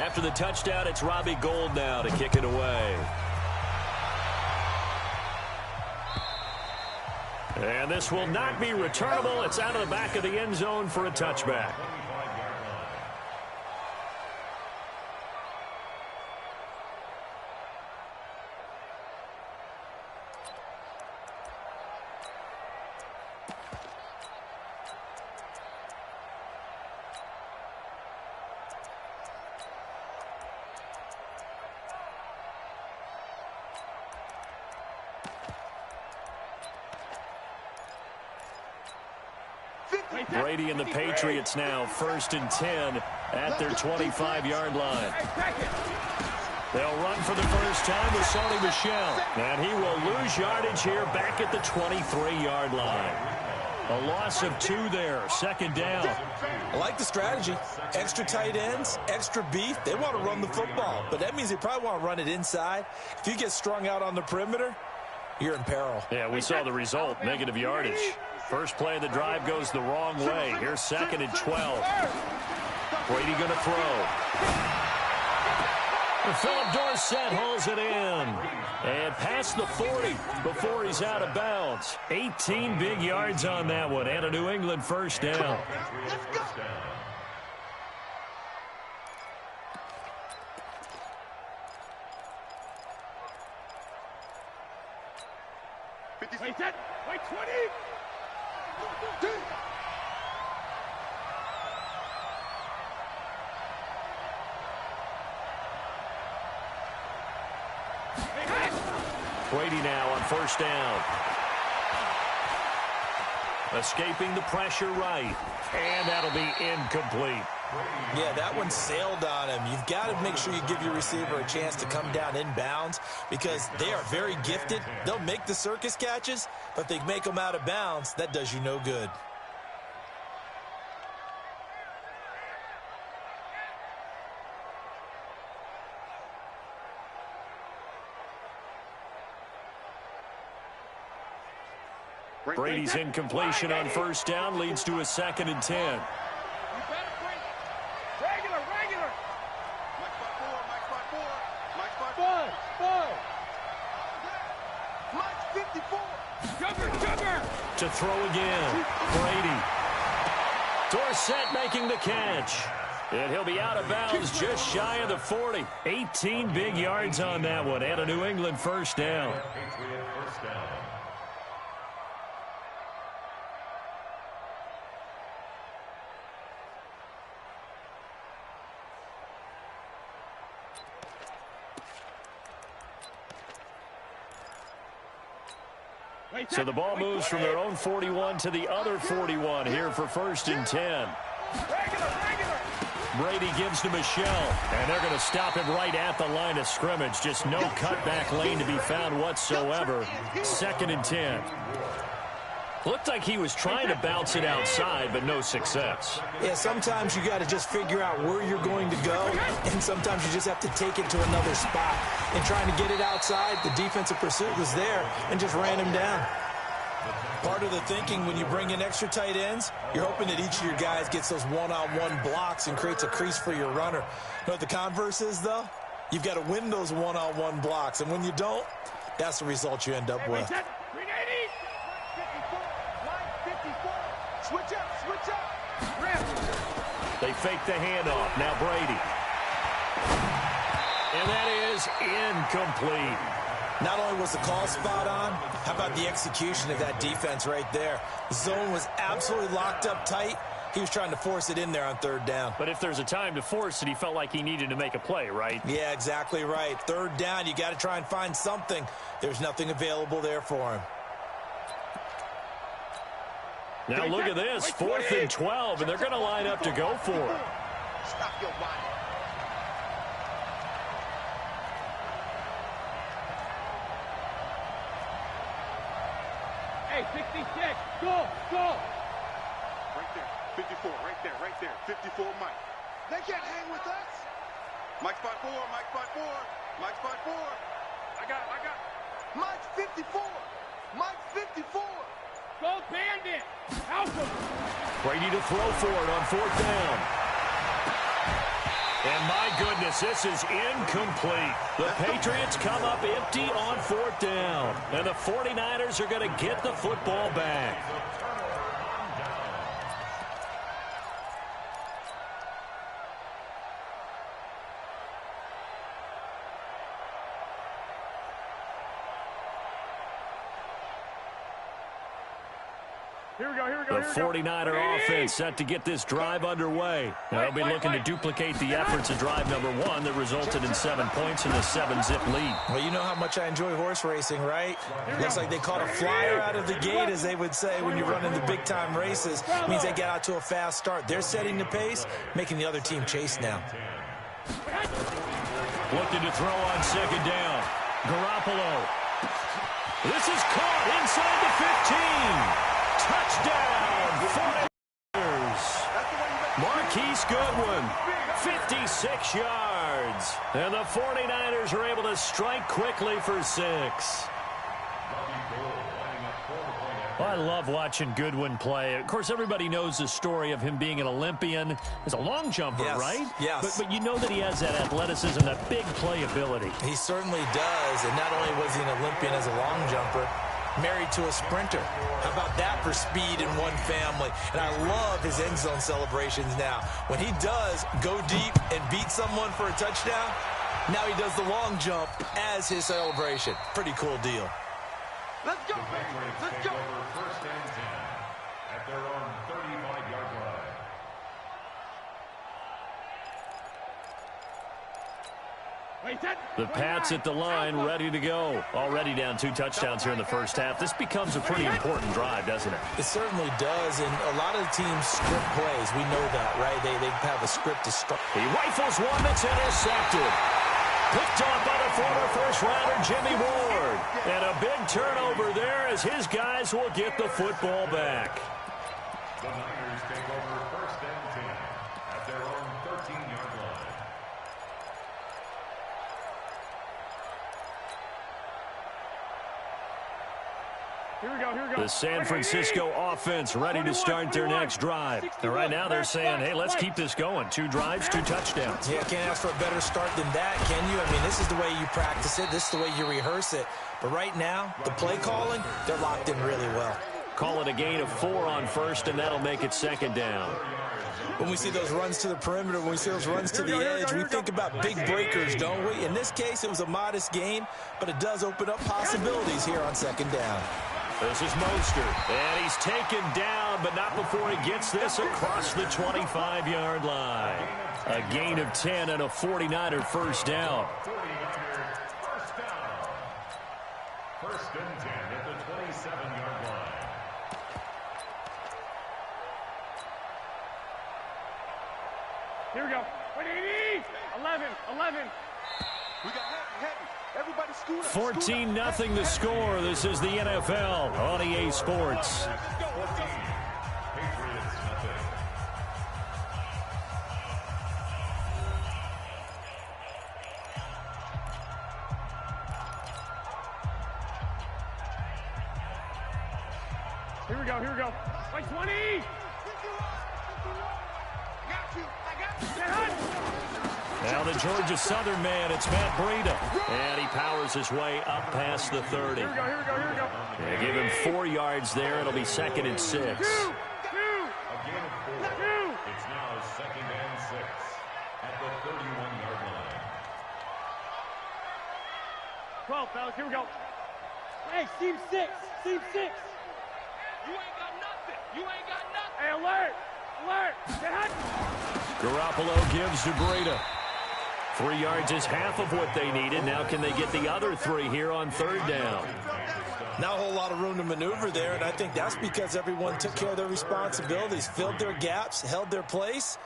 After the touchdown, it's Robbie Gould now to kick it away. And this will not be returnable. It's out of the back of the end zone for a touchback. Brady and the Patriots now 1st and 10 at their 25-yard line. They'll run for the first time with Sony Michel. And he will lose yardage here back at the 23-yard line. A loss of 2 there, 2nd down. I like the strategy. Extra tight ends, extra beef. They want to run the football, but that means they probably want to run it inside. If you get strung out on the perimeter, you're in peril. Yeah, we saw the result, negative yardage. First play of the drive goes the wrong way. Here's 2nd and 12. Brady going to throw. And Philip Dorsett holds it in. And past the 40 before he's out of bounds. 18 big yards on that one. And a New England first down. Wait, 20. Brady now on first down. Escaping the pressure right. And that'll be incomplete. Yeah, that one sailed on him. You've got to make sure you give your receiver a chance to come down inbounds because they are very gifted. They'll make the circus catches, but if they make them out of bounds, that does you no good. Brady's incompletion on first down leads to a 2nd and 10. To throw again. Brady. Dorsett making the catch. And he'll be out of bounds just shy of the 40. 18 big yards on that one. And a New England first down. So the ball moves from their own 41 to the other 41 here for 1st and 10. Brady gives to Michel, and they're going to stop him right at the line of scrimmage. Just no cutback lane to be found whatsoever. 2nd and 10. Looked like he was trying to bounce it outside, but no success. Yeah, sometimes you got to just figure out where you're going to go, and sometimes you just have to take it to another spot. And trying to get it outside, the defensive pursuit was there and just ran him down. Part of the thinking when you bring in extra tight ends, you're hoping that each of your guys gets those one-on-one blocks and creates a crease for your runner. You know what the converse is, though? You've got to win those one-on-one blocks, and when you don't, that's the result you end up with. Switch up. They fake the handoff. Now Brady. And that is incomplete. Not only was the call spot on, how about the execution of that defense right there? The zone was absolutely locked up tight. He was trying to force it in there on 3rd down. But if there's a time to force it, he felt like he needed to make a play, right? Yeah, exactly right. 3rd down, you got to try and find something. There's nothing available there for him. Now look at this, 4th and 12, and they're going to line up to go for it. Stop your body. Hey, 66, go. Right there, 54, right there. 54, Mike. They can't hang with us. Mike spot 4. I got it. Mike's 54. Go Bandit! Help him! Brady to throw for it on 4th down. And And my goodness, this is incomplete. The Patriots come up empty on 4th down. And the 49ers are going to get the football back. The 49er offense set to get this drive underway. They'll be looking to duplicate the efforts of drive number 1 that resulted in 7 points and a 7-zip lead. Well, you know how much I enjoy horse racing, right? Looks like they caught a flyer out of the gate, as they would say when you run into big-time races. It means they get out to a fast start. They're setting the pace, making the other team chase now. Looking to throw on 2nd down. Garoppolo. This is caught inside the 15. Touchdown, 49ers. Marquise Goodwin, 56 yards. And the 49ers are able to strike quickly for 6. Well, I love watching Goodwin play. Of course, everybody knows the story of him being an Olympian. He's a long jumper, yes, right? Yes. But you know that he has that athleticism, that big play ability. He certainly does. And not only was he an Olympian as a long jumper, married to a sprinter. How about that for speed in one family? And I love his end zone celebrations now. When he does go deep and beat someone for a touchdown, now he does the long jump as his celebration. Pretty cool deal. Let's go, baby. Let's go. First and 10 at their own 35-yard line. The Pats at the line, ready to go. Already down 2 touchdowns here in the first half. This becomes a pretty important drive, doesn't it? It certainly does, and a lot of the teams script plays. We know that, right? They have a script to start. He rifles one that's intercepted. Picked off by the former first-rounder Jimmy Ward. And a big turnover there as his guys will get the football back. The Niners take over first and 10 at their own 13-yard line. The San Francisco offense ready to start their next drive. And right now they're saying, hey, let's keep this going. 2 drives, 2 touchdowns. Yeah, can't ask for a better start than that, can you? I mean, this is the way you practice it. This is the way you rehearse it. But right now, the play calling, they're locked in really well. Call it a gain of 4 on first, and that'll make it 2nd down. When we see those runs to the perimeter, when we see those runs to the edge, we think about big breakers, don't we? In this case, it was a modest gain, but it does open up possibilities here on 2nd down. This is Mostert, and he's taken down, but not before he gets this across the 25-yard line. A gain of 10 and a 49er first down. 49er first down. First and 10 at the 27-yard line. Here we go. 11. We got heavy. Everybody scoot 14-0 the score. This is the NFL on EA Sports. Patriots nothing. Here we go. Like 20. Now the Georgia Southern man, it's Matt Breida. And he powers his way up past the 30. Here we go. They give him 4 yards there. It'll be 2nd and 6. A gain of 4. It's now 2nd and 6 at the 31-yard line. 12, fellas. Here we go. Hey, team 6. You ain't got nothing. Hey, alert. Get hot. Garoppolo gives to Breida. 3 yards is half of what they needed. Now can they get the other 3 here on 3rd down? Not a whole lot of room to maneuver there, and I think that's because everyone took care of their responsibilities, filled their gaps, held their place.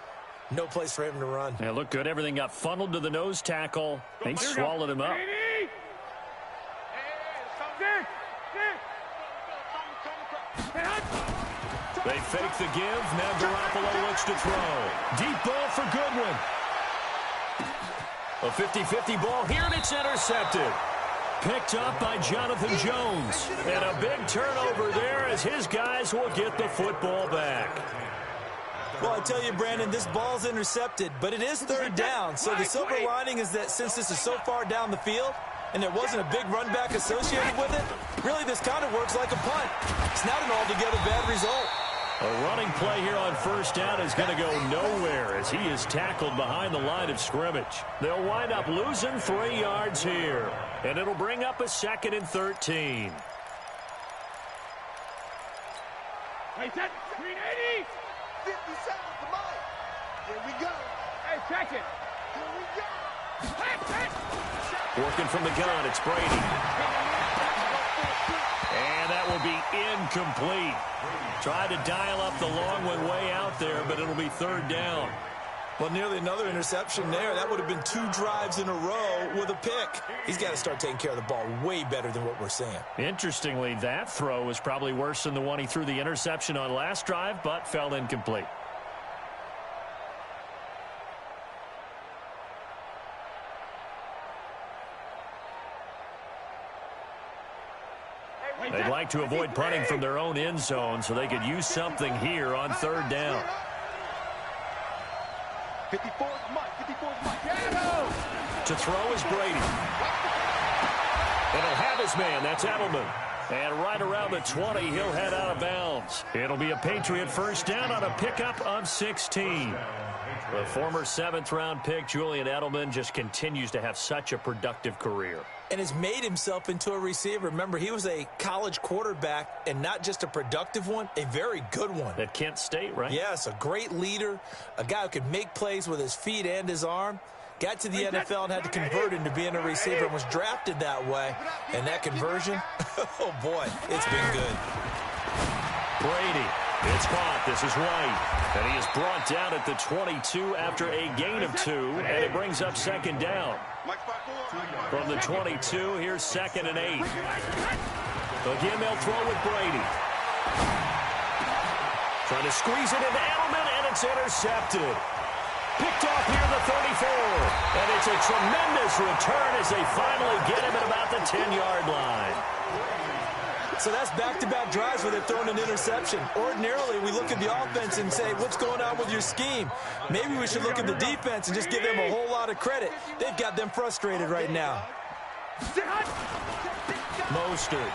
No place for him to run. Yeah, looked good. Everything got funneled to the nose tackle. They swallowed him up. They fake the give. Now Garoppolo looks to throw. Deep ball for Goodwin. A 50-50 ball here, and it's intercepted. Picked up by Jonathan Jones. And a big turnover there as his guys will get the football back. Well, I tell you, Brandon, this ball's intercepted, but it is third down. So the silver lining is that since this is so far down the field and there wasn't a big run back associated with it, really this kind of works like a punt. It's not an altogether bad result. A running play here on first down is going to go nowhere as he is tackled behind the line of scrimmage. They'll wind up losing 3 yards here, and it'll bring up a 2nd and 13. Hey, set, screen 80! 50 seconds, come on. Here we go. Hey, check it. Here we go. Working from the gun, it's Brady. And that will be incomplete. Tried to dial up the long one way out there, but it'll be third down. Well, nearly another interception there. That would have been 2 drives in a row with a pick. He's got to start taking care of the ball way better than what we're seeing. Interestingly, that throw was probably worse than the one he threw the interception on last drive, but fell incomplete. They'd like to avoid punting from their own end zone so they could use something here on third down. 54's Mike. 54's Mike. To throw is Brady. And he'll have his man. That's Edelman. And right around the 20, he'll head out of bounds. It'll be a Patriot first down on a pickup of 16. The former 7th-round pick, Julian Edelman, just continues to have such a productive career. And has made himself into a receiver. Remember, he was a college quarterback, and not just a productive one, a very good one. At Kent State, right? Yes, a great leader, a guy who could make plays with his feet and his arm. Got to the NFL and had to convert into being a receiver and was drafted that way. And that conversion, oh boy, it's been good. Brady, it's caught. This is White. And he is brought down at the 22 after a gain of 2, and it brings up 2nd down. From the 22, here's 2nd and 8. Again, they'll throw with Brady. Trying to squeeze it into Edelman, and it's intercepted. Picked off here at the 34. And it's a tremendous return as they finally get him at about the 10-yard line. So that's back-to-back drives where they're throwing an interception. Ordinarily, we look at the offense and say, what's going on with your scheme? Maybe we should look at the defense and just give them a whole lot of credit. They've got them frustrated right now. Mostert.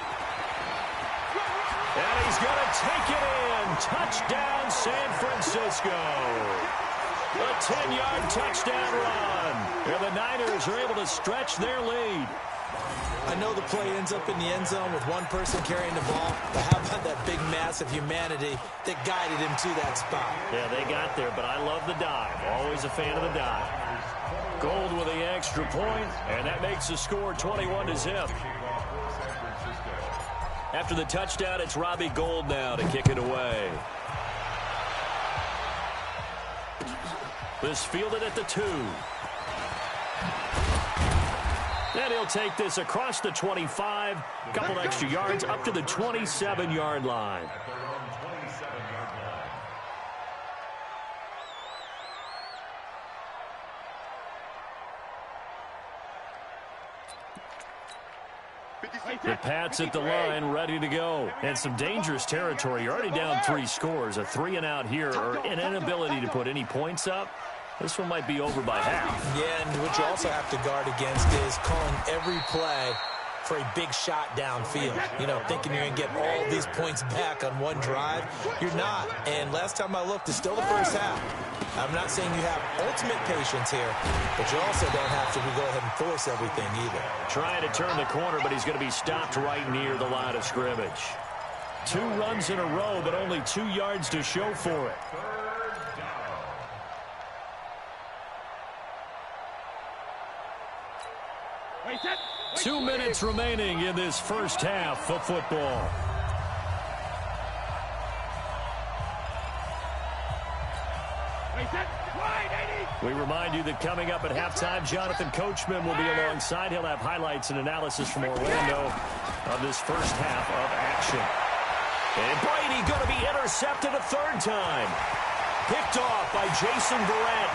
And he's going to take it in. Touchdown, San Francisco. A 10-yard touchdown run. And the Niners are able to stretch their lead. I know the play ends up in the end zone with one person carrying the ball, but how about that big mass of humanity that guided him to that spot? Yeah, they got there, but I love the dive. Always a fan of the dive. Gold with the extra point, and that makes the score 21-0. After the touchdown, it's Robbie Gould now to kick it away. This fielded at the 2. And he'll take this across the 25, a couple extra yards up to the 27-yard line. The Pats at the line, ready to go. And some dangerous territory. You're already down 3 scores. A 3-and-out here, or an inability to put any points up. This one might be over by half. Yeah, and what you also have to guard against is calling every play for a big shot downfield. You know, thinking you're going to get all these points back on one drive. You're not. And last time I looked, it's still the first half. I'm not saying you have ultimate patience here, but you also don't have to go ahead and force everything either. Trying to turn the corner, but he's going to be stopped right near the line of scrimmage. 2 runs in a row, but only 2 yards to show for it. 2 minutes remaining in this first half of football. We remind you that coming up at halftime, Jonathan Coachman will be alongside. He'll have highlights and analysis from Orlando of this first half of action. And Brady going to be intercepted a 3rd time. Picked off by Jason Verrett.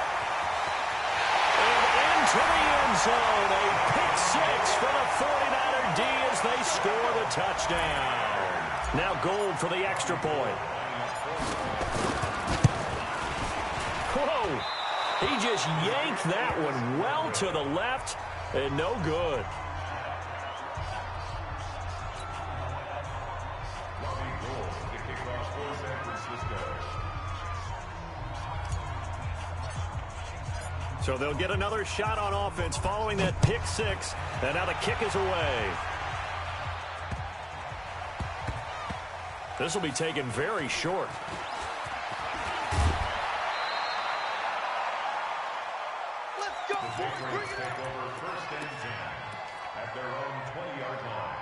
And into the end zone. A pick 6 for the 49er D as they score the touchdown. Now Gould for the extra point. Whoa! He just yanked that one well to the left, and no good. So they'll get another shot on offense following that pick six, and now the kick is away. This will be taken very short. Let's go, boys. Bring it Take over first and 10 at their own 20-yard line.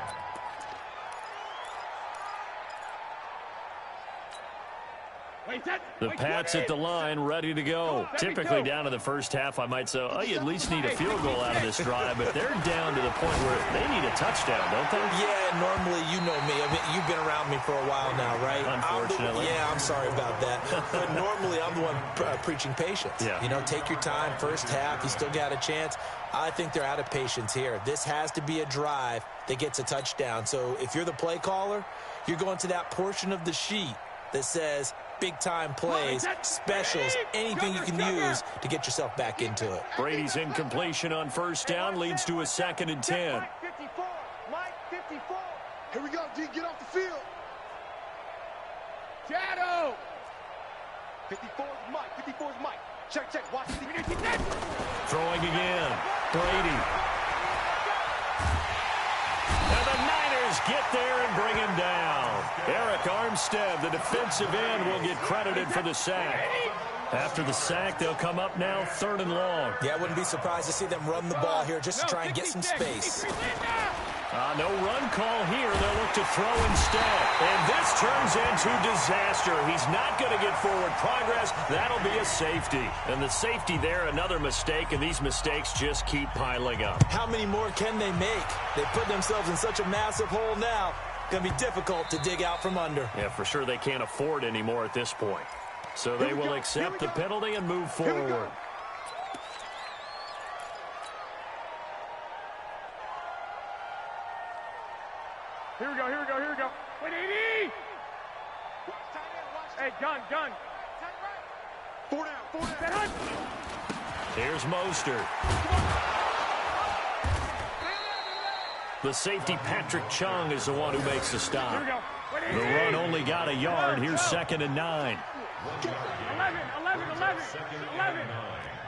The Pats at the line, ready to go. Typically down to the first half, I might say, oh, you at least need a field goal out of this drive, but they're down to the point where they need a touchdown, don't they? Yeah, normally, you know me. I mean, you've been around me for a while now, right? Unfortunately. I'm sorry about that. But normally, I'm the one preaching patience. Yeah. You know, take your time. First half, you still got a chance. I think they're out of patience here. This has to be a drive that gets a touchdown. So if you're the play caller, you're going to that portion of the sheet that says big-time plays, specials, anything you can use to get yourself back into it. Brady's incompletion on first down leads to a 2nd and 10. Mike 54. Mike 54. Here we go, D. Get off the field. Shadow. 54 is Mike. 54 is Mike. Check, check. Watch it. Throwing again. Brady. And the Niners get there and bring him down. Eric Armstead, the defensive end, will get credited for the sack. After the sack, they'll come up now 3rd and long. Yeah, I wouldn't be surprised to see them run the ball here just to try and get some space. No run call here. They'll look to throw instead. And this turns into disaster. He's not going to get forward progress. That'll be a safety. And the safety there, another mistake, and these mistakes just keep piling up. How many more can they make? They put themselves in such a massive hole now. Going to be difficult to dig out from under. Yeah, for sure they can't afford anymore at this point. So they will accept the penalty and move forward. Here we go, here we go, here we go. Wait, 80! Hey, gun. 4 down. Here's Mostert. The safety, Patrick Chung, is the one who makes the stop. Here we go. The run only got a yard. Here's 2nd and 9. 11.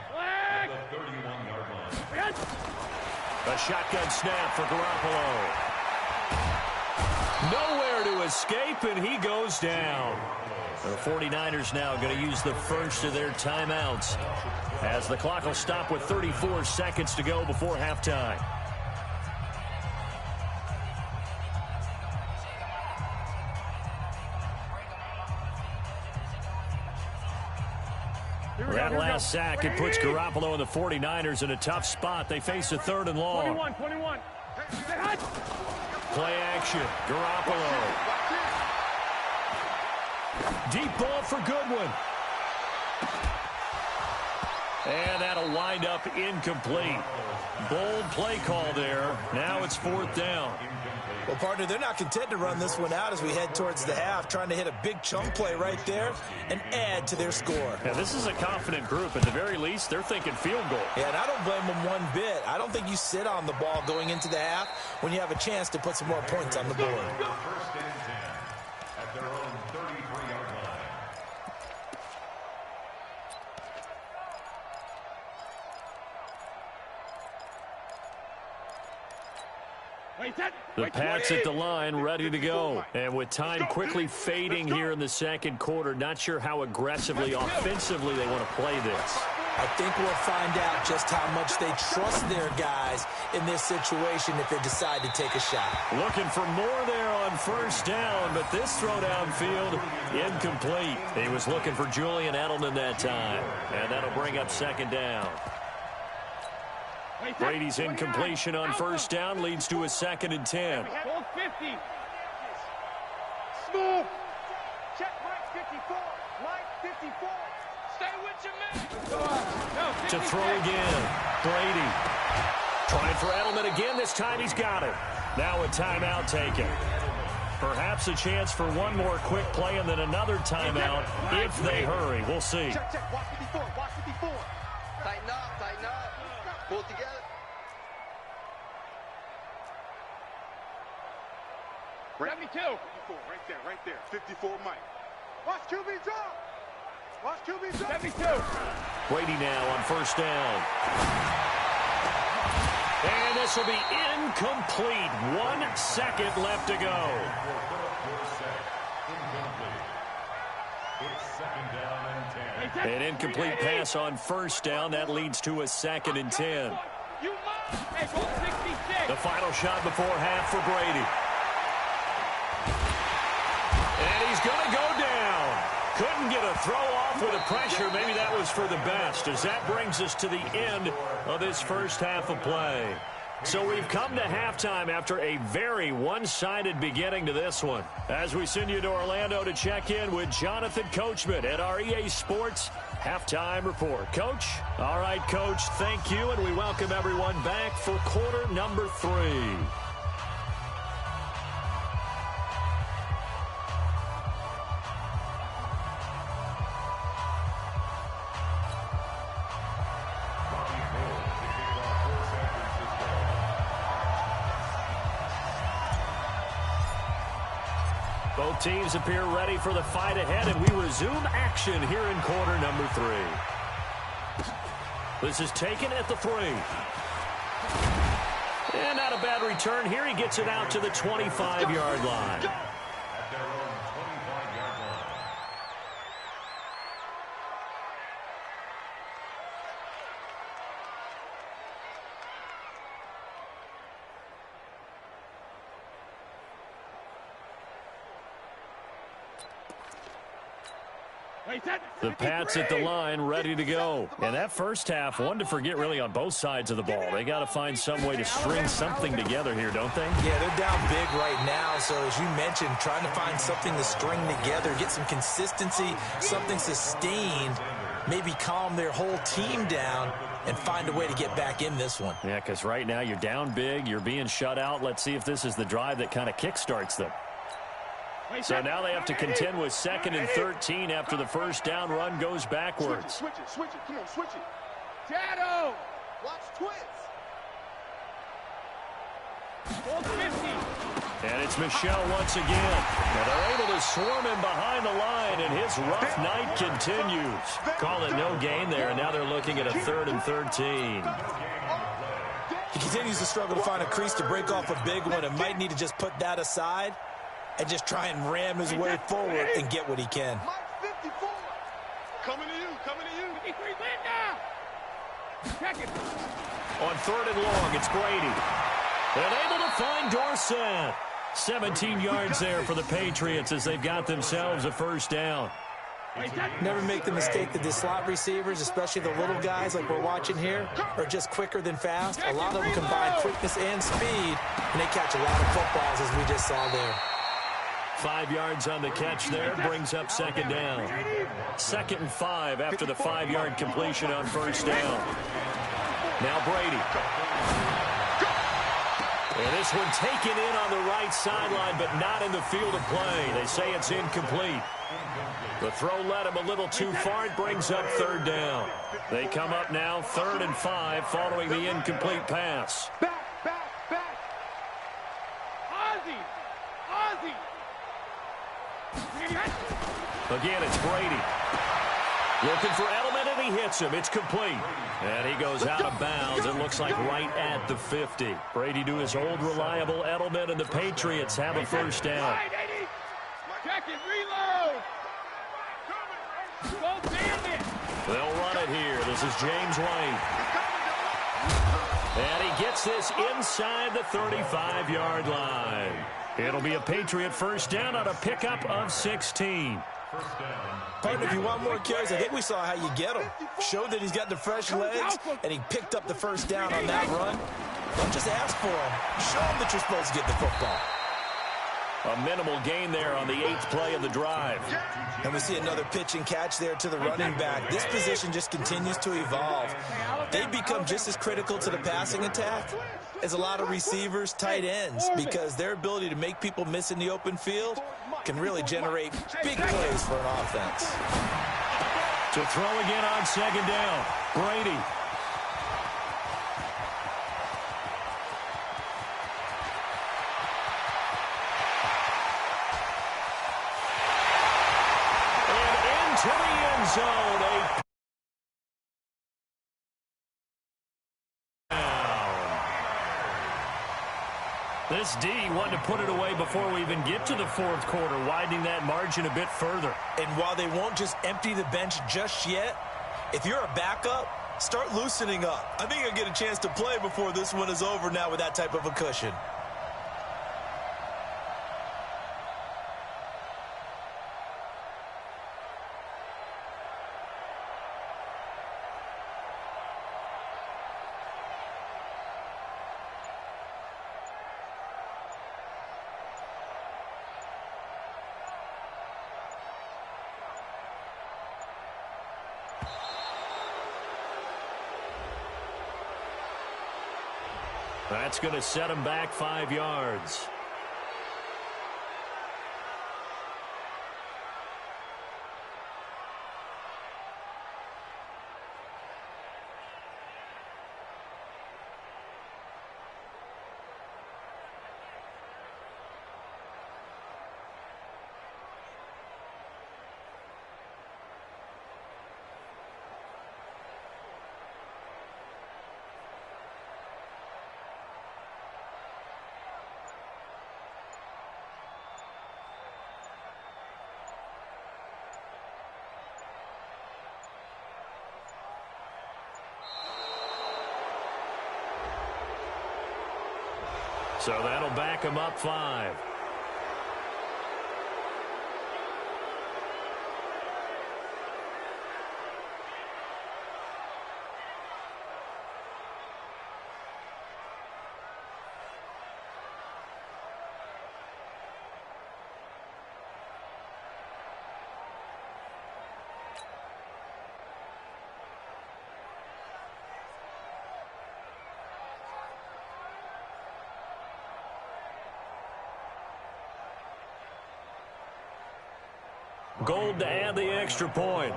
Flag! The 31-yard line. A shotgun snap for Garoppolo. Nowhere to escape, and he goes down. The 49ers now going to use the first of their timeouts as the clock will stop with 34 seconds to go before halftime. That last sack, it puts Garoppolo and the 49ers in a tough spot. They face a 3rd and long. 21. Play action. Garoppolo. Deep ball for Goodwin. And that'll wind up incomplete. Bold play call there. Now it's 4th down. Well, partner, they're not content to run this one out as we head towards the half, trying to hit a big chunk play right there and add to their score. Yeah, this is a confident group. At the very least, they're thinking field goal. Yeah, and I don't blame them one bit. I don't think you sit on the ball going into the half when you have a chance to put some more points on the board. First and 10 at their own 33-yard line. The Pats at the line, ready to go. And with time quickly fading here in the 2nd quarter, not sure how aggressively, offensively they want to play this. I think we'll find out just how much they trust their guys in this situation if they decide to take a shot. Looking for more there on first down, but this throw downfield, incomplete. He was looking for Julian Edelman that time, and that'll bring up 2nd down. Brady's incompletion on first down leads to a 2nd and 10. Hold 50. Smooth. Check Mike 54. Mike 54. Stay with your man. To throw again. Brady. Trying for Edelman again. This time he's got it. Now a timeout taken. Perhaps a chance for one more quick play and then another timeout if they hurry. We'll see. Check, check. Watch 54. Watch 54. Tighten up. Tighten up. Pull it together. Right. 72. 54. Right there. 54, Mike. Watch QB drop. Watch QB drop. 72. Brady now on first down. And this will be incomplete. 1 second left to go. An incomplete pass on first down. That leads to a 2nd and 10. The final shot before half for Brady. And he's going to go down. Couldn't get a throw off with the pressure. Maybe that was for the best, as that brings us to the end of this first half of play. So we've come to halftime after a very one-sided beginning to this one. As we send you to Orlando to check in with Jonathan Coachman at our EA Sports Halftime Report. Coach? All right, Coach, thank you, and we welcome everyone back for quarter number 3. Both teams appear ready for the fight ahead, and we resume action here in quarter number 3. This is taken at the 3. And not a bad return here. He gets it out to the 25-yard line. At their own 25-yard line. The Pats at the line, ready to go. And that first half, one to forget really on both sides of the ball. They got to find some way to string something together here, don't they? Yeah, they're down big right now. So as you mentioned, trying to find something to string together, get some consistency, something sustained, maybe calm their whole team down and find a way to get back in this one. Yeah, because right now you're down big, you're being shut out. Let's see if this is the drive that kind of kickstarts them. So now they have to contend with 2nd and 13 after the first down run goes backwards. Switch it. Come on, switch it. Shadow. Watch twins. 450. And it's Michelle once again. Now they're able to swarm him behind the line, and his rough night continues. Call it no gain there, and now they're looking at a 3rd and 13. He continues to struggle to find a crease to break off a big one and might need to just put that aside and just try and ram his way forward and get what he can. Mike 54. Coming to you. 53 Linda. Check it. On 3rd and long, it's Brady. And able to find Dorsett. 17 yards there for the Patriots as they've got themselves a first down. Never make the mistake that the slot receivers, especially the little guys like we're watching here, are just quicker than fast. A lot of them combine quickness and speed, and they catch a lot of footballs, as we just saw there. 5 yards on the catch there, brings up 2nd down. 2nd and 5 after the 5-yard completion on first down. Now Brady. And this one taken in on the right sideline, but not in the field of play. They say it's incomplete. The throw led him a little too far. It brings up 3rd down. They come up now 3rd and 5 following the incomplete pass. Back. Ozzy. Again, it's Brady. Looking for Edelman, and he hits him. It's complete. And he goes out of bounds. It looks like right at the 50. Brady to his old reliable Edelman, and the Patriots have a first down. Check it, reload. Go bandit. They'll run it here. This is James White. And he gets this inside the 35-yard line. It'll be a Patriot first down on a pickup of 16. Partner, if you want more carries, I think we saw how you get him. Showed that he's got the fresh legs, and he picked up the first down on that run. Don't just ask for him. Show him that you're supposed to get the football. A minimal gain there on the 8th play of the drive. And we see another pitch and catch there to the running back. This position just continues to evolve. They become just as critical to the passing attack as a lot of receivers, tight ends, because their ability to make people miss in the open field can really generate big plays for an offense. To throw again on 2nd down, Brady. To the end zone. This D wanted to put it away before we even get to the 4th quarter, widening that margin a bit further. And while they won't just empty the bench just yet, if you're a backup, start loosening up. I think you'll get a chance to play before this one is over now with that type of a cushion. That's going to set him back 5 yards. So that'll back him up 5. Gold to add the extra point.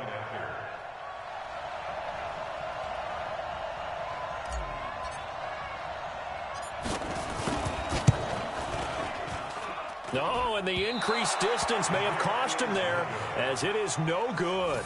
No, and the increased distance may have cost him there, as it is no good.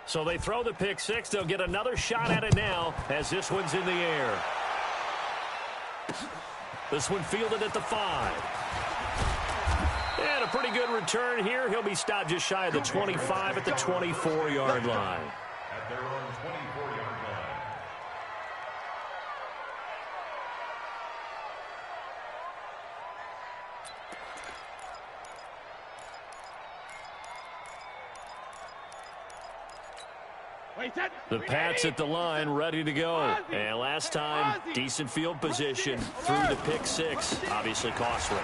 So they throw the pick six. They'll get another shot at it now as this one's in the air. This one fielded at the 5. And a pretty good return here. He'll be stopped just shy of the 25 at the 24-yard line. At their own 24-yard line. The Pats at the line, ready to go. And last time, decent field position through the pick six. Obviously costly.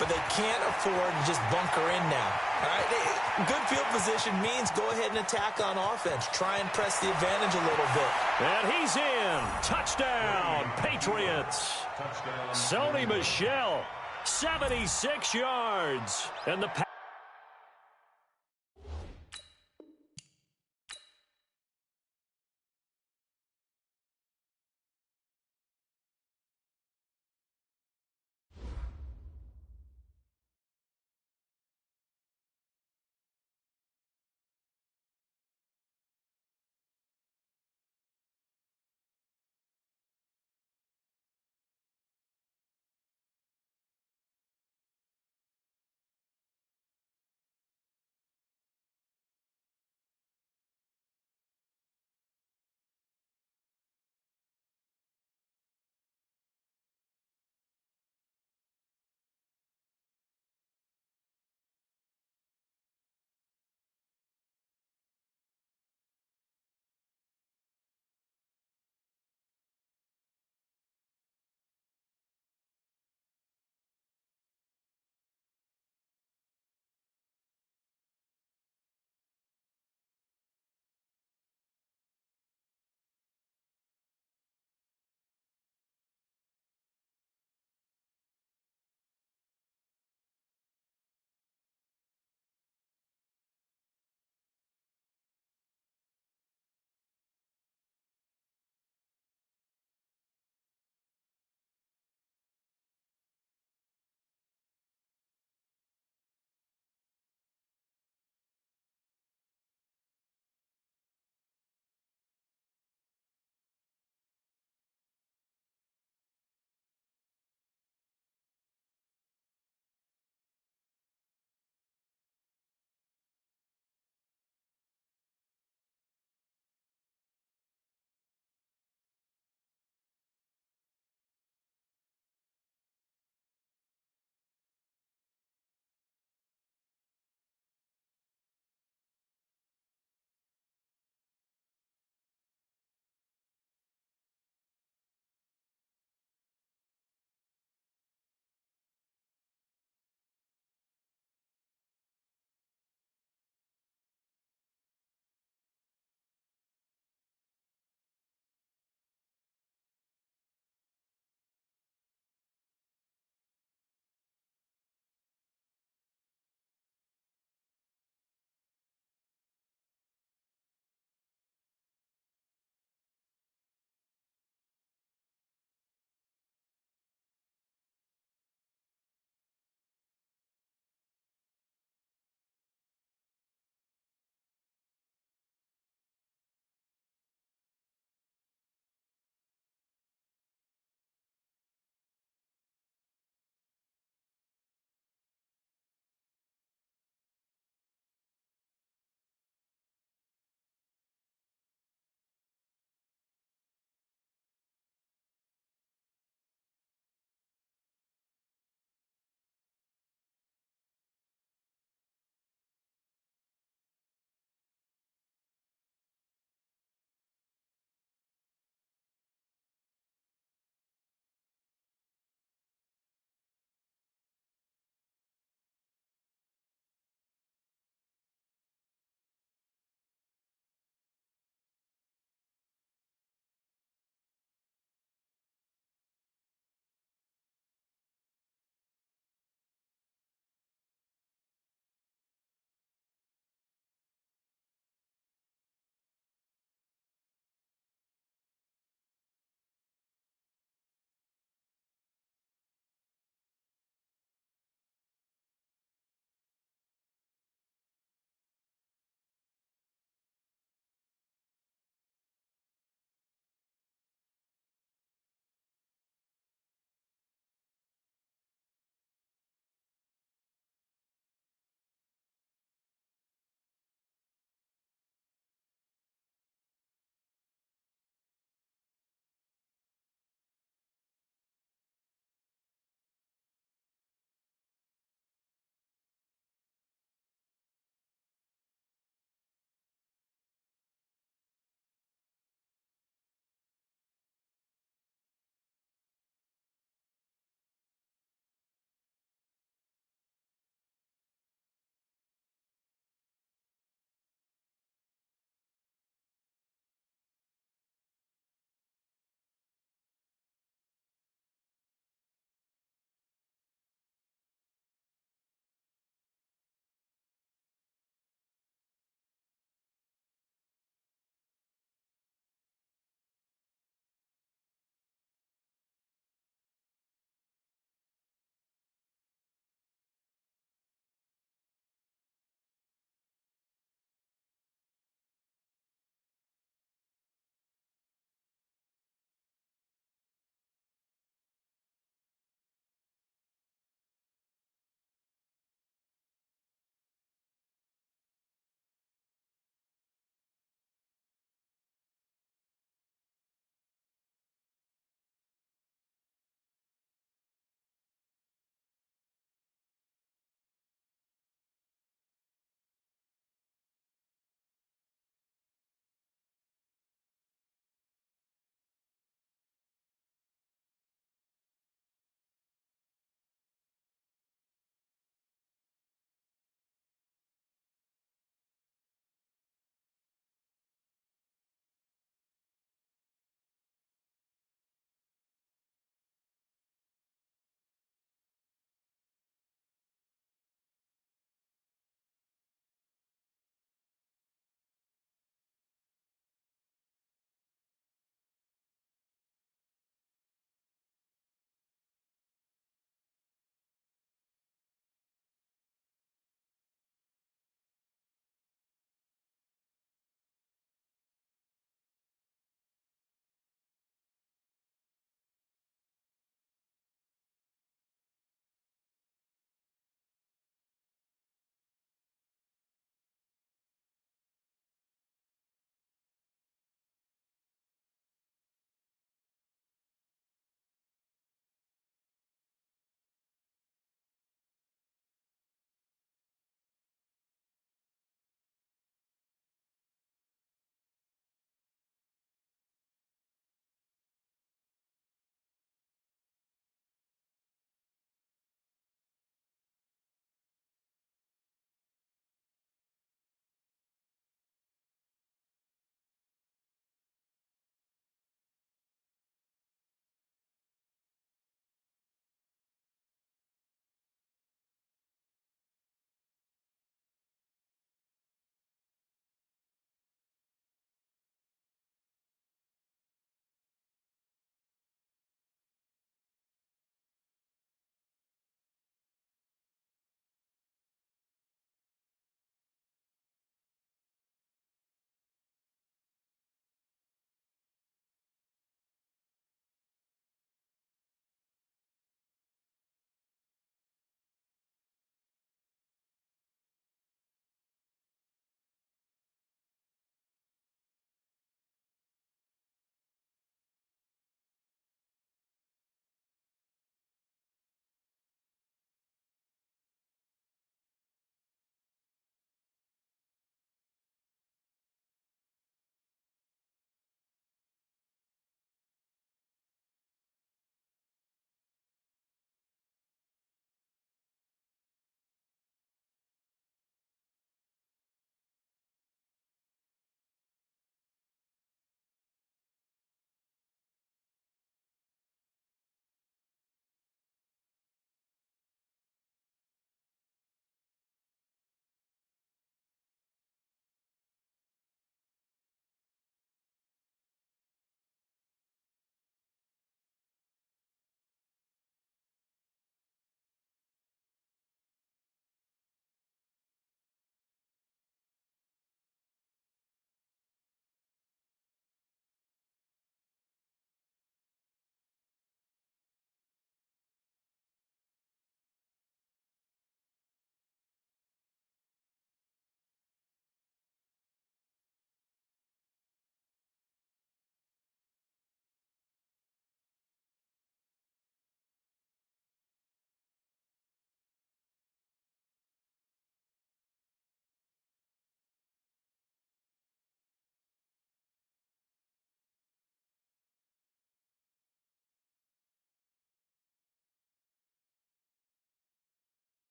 But they can't afford to just bunker in now. All right? Good field position means go ahead and attack on offense. Try and press the advantage a little bit. And he's in. Touchdown, Patriots. Sony Michel, 76 yards. And the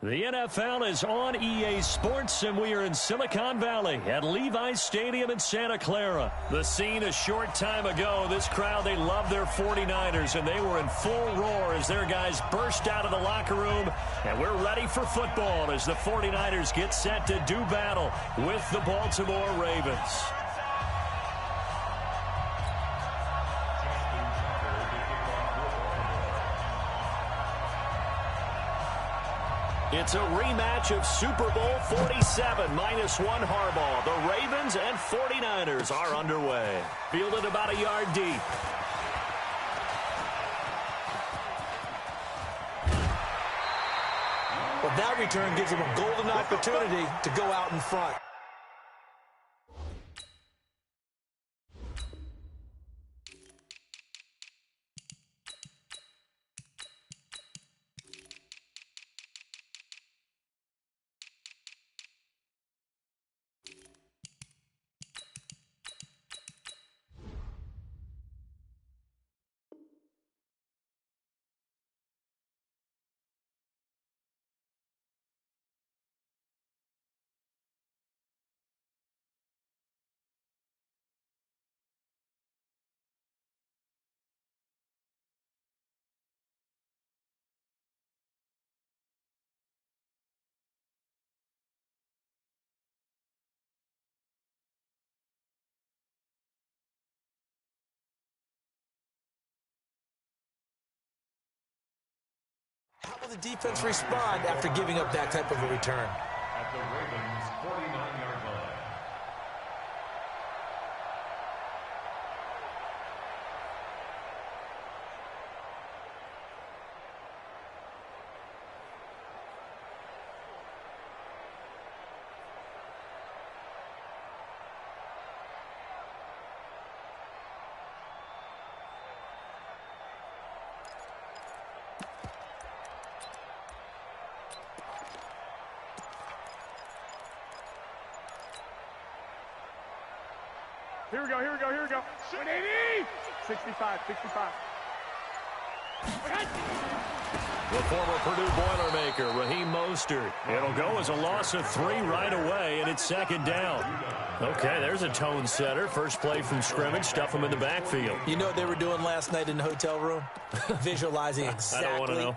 The NFL is on EA Sports, and we are in Silicon Valley at Levi's Stadium in Santa Clara. The scene a short time ago. This crowd, they love their 49ers, and they were in full roar as their guys burst out of the locker room. And we're ready for football as the 49ers get set to do battle with the Baltimore Ravens. It's a rematch of Super Bowl 47, -1 Harbaugh. The Ravens and 49ers are underway. Fielded about a yard deep. Well, that return gives them a golden opportunity to go out in front. How will the defense respond after giving up that type of a return? At the Ravens' 49-yard line. Here we go, here we go, here we go. 180! 65, 65. The former Purdue Boilermaker, Raheem Mostert. It'll go as a loss of 3 right away, and it's second down. Okay, there's a tone setter. First play from scrimmage, stuff him in the backfield. You know what they were doing last night in the hotel room? Visualizing exactly. I don't want to know.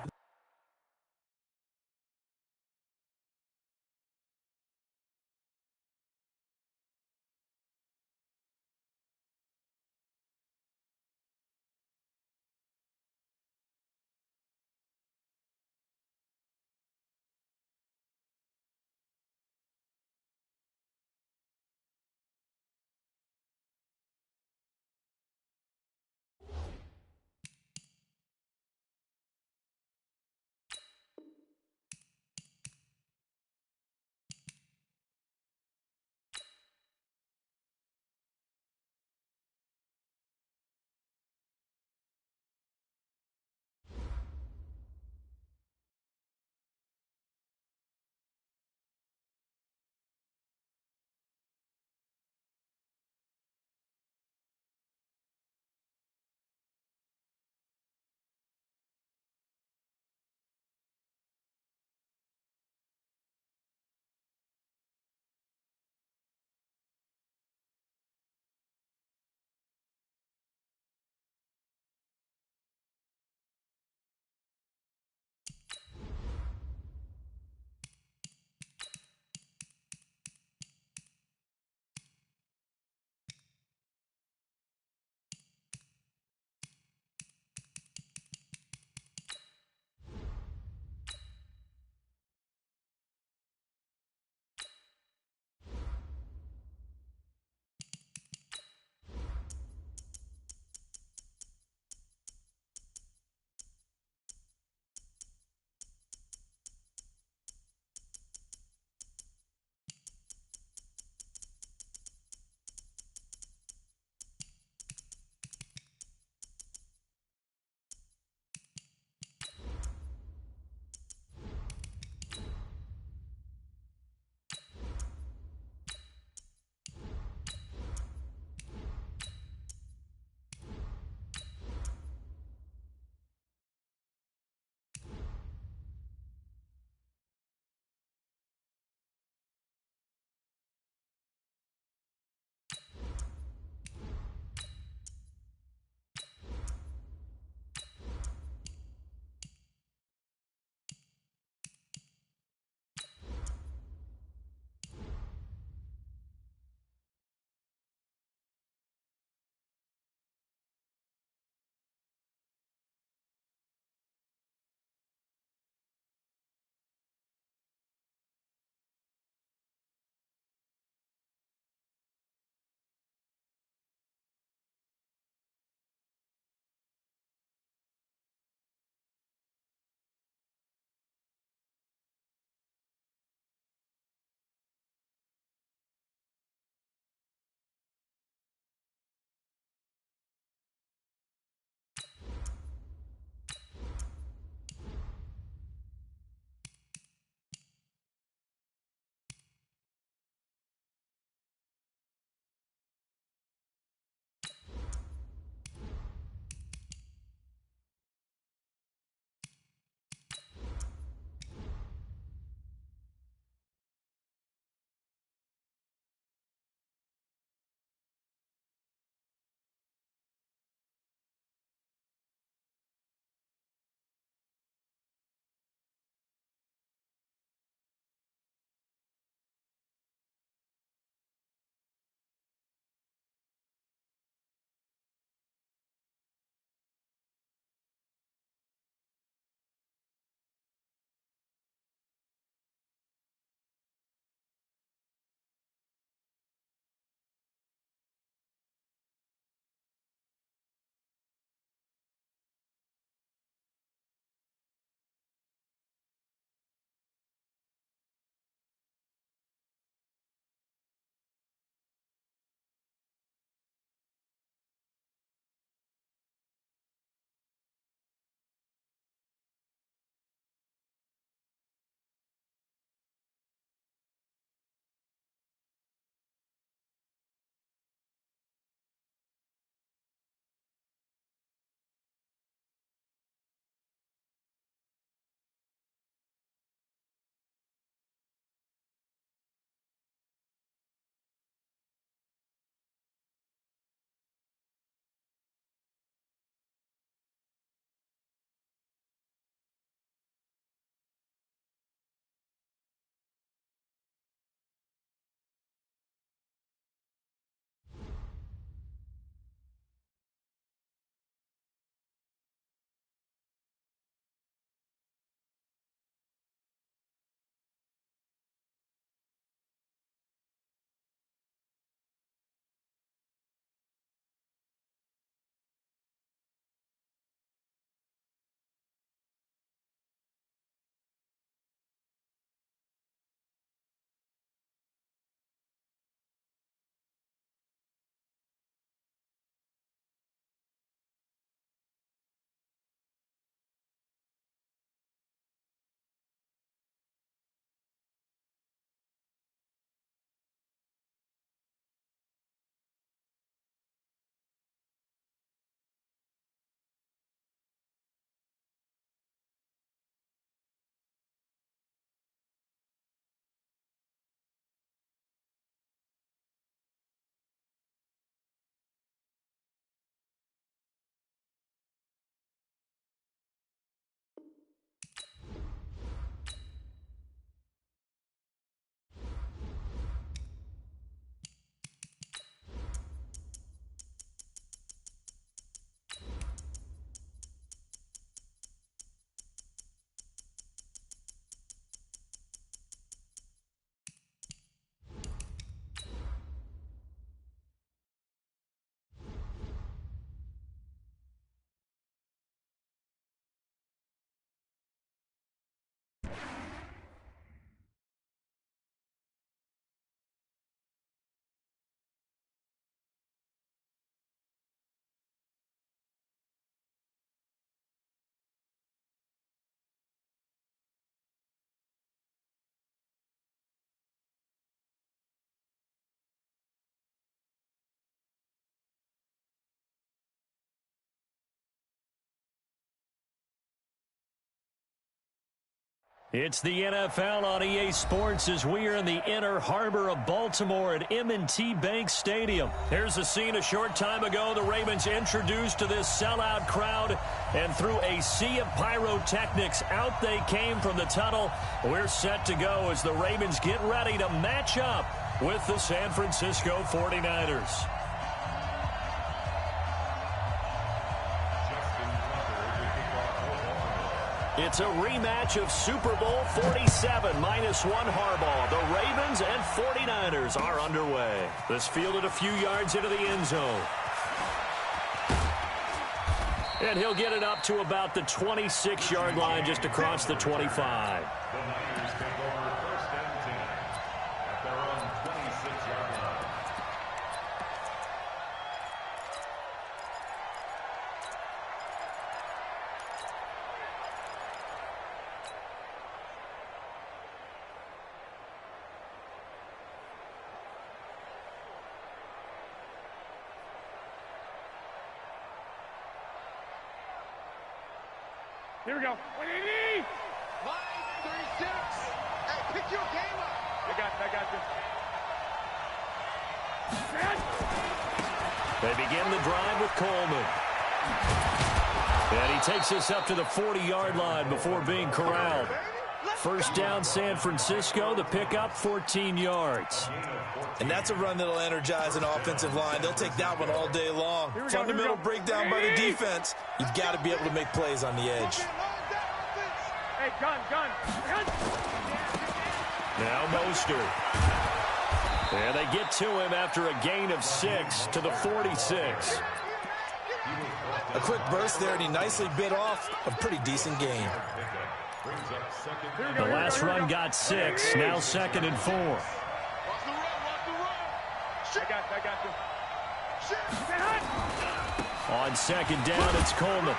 It's the NFL on EA Sports as we are in the inner harbor of Baltimore at M&T Bank Stadium. Here's a scene a short time ago. The Ravens introduced to this sellout crowd, and through a sea of pyrotechnics, out they came from the tunnel. We're set to go as the Ravens get ready to match up with the San Francisco 49ers. It's a rematch of Super Bowl 47 -1 Harbaugh. The Ravens and 49ers are underway. This fielded a few yards into the end zone. And he'll get it up to about the 26-yard line just across the 25. The Niners take over 1st and 10 at their own 26-yard line. Here we go. What do you need? Line 36. Hey, pick your game up. I got this. They begin the drive with Coleman. And he takes us up to the 40-yard line before being corralled. First down, San Francisco. The pickup, 14 yards. And that's a run that'll energize an offensive line. They'll take that one all day long. Fundamental breakdown by the defense. You've got to be able to make plays on the edge. Hey, gun. Now Mostert. And they get to him after a gain of 6 to the 46. A quick burst there, and he nicely bit off a pretty decent gain. The last run got 6. Now 2nd and 4. Watch the run. I got this. On 2nd down, it's Coleman.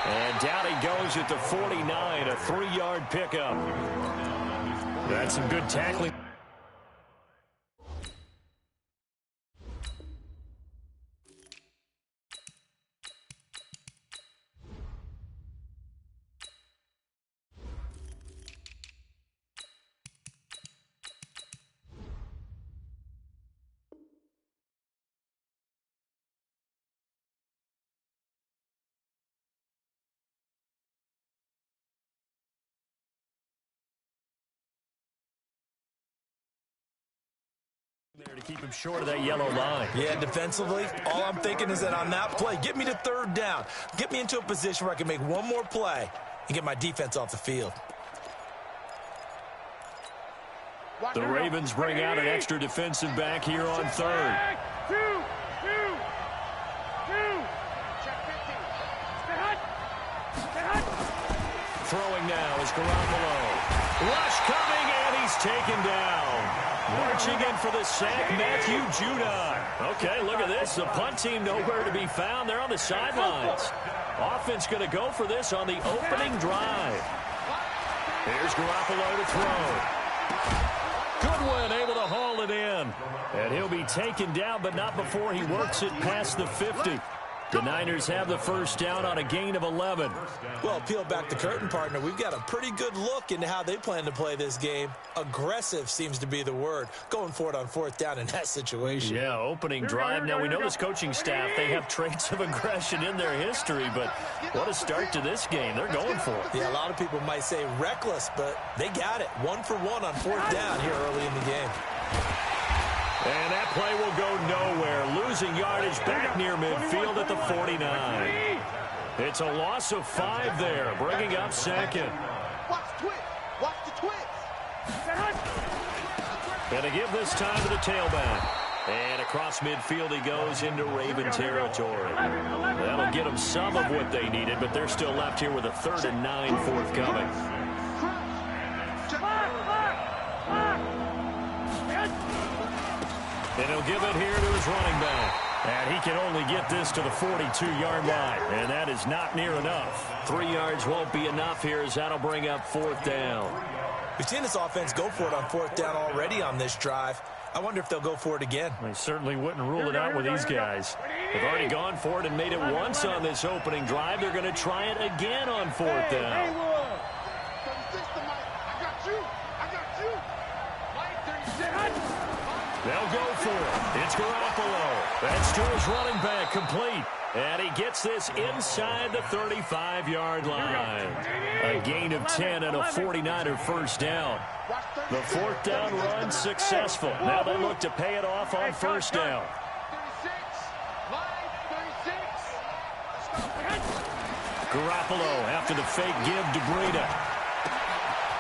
And down he goes at the 49, a 3-yard pickup. That's some good tackling. There to keep him short of that yellow line. Yeah, defensively, all I'm thinking is that on that play, get me to 3rd down. Get me into a position where I can make one more play and get my defense off the field. The Ravens bring out an extra defensive back here on 3rd. Two. Throwing now is Garoppolo. Rush coming, and he's taken down. Marching in for the sack, Matthew Judon. Okay, look at this. The punt team nowhere to be found. They're on the sidelines. Offense going to go for this on the opening drive. Here's Garoppolo to throw. Goodwin able to haul it in. And he'll be taken down, but not before he works it past the 50. The Niners have the first down on a gain of 11. Well, peel back the curtain, partner. We've got a pretty good look into how they plan to play this game. Aggressive seems to be the word. Going for it on 4th down in that situation. Yeah, opening drive. Now, we know this coaching staff, they have traits of aggression in their history, but what a start to this game. They're going for it. Yeah, a lot of people might say reckless, but they got it. 1 for 1 on 4th down here early in the game. And that play will go nowhere. Losing yardage back near midfield at the 49. It's a loss of 5 there, bringing up 2nd. Watch the twist. And to give this time to the tailback. And across midfield he goes into Raven territory. That'll get them some of what they needed, but they're still left here with a 3rd and 9 forthcoming. And he'll give it here to his running back. And he can only get this to the 42-yard line. And that is not near enough. 3 yards won't be enough here as that'll bring up 4th down. We've seen this offense go for it on 4th down already on this drive. I wonder if they'll go for it again. They certainly wouldn't rule it out with these guys. They've already gone for it and made it once on this opening drive. They're going to try it again on 4th down. They'll go for it. It's Garoppolo. That's to his running back, complete. And he gets this inside the 35-yard line. A gain of 10 and a 49er first down. The fourth down run successful. Now they look to pay it off on first down. 36. Garoppolo after the fake give to Breida.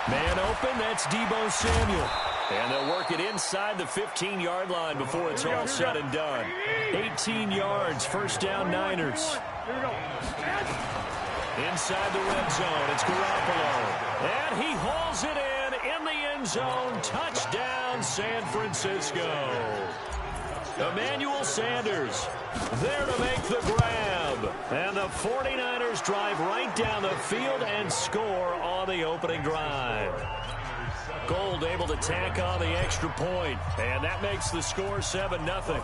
Man open, that's Deebo Samuel. And they'll work it inside the 15-yard line before it's all said and done. 18 yards, first down Niners. Inside the red zone, it's Garoppolo. And he hauls it in the end zone. Touchdown, San Francisco. Emmanuel Sanders there to make the grab. And the 49ers drive right down the field and score on the opening drive. Gold able to tack on the extra point, and that makes the score 7-0.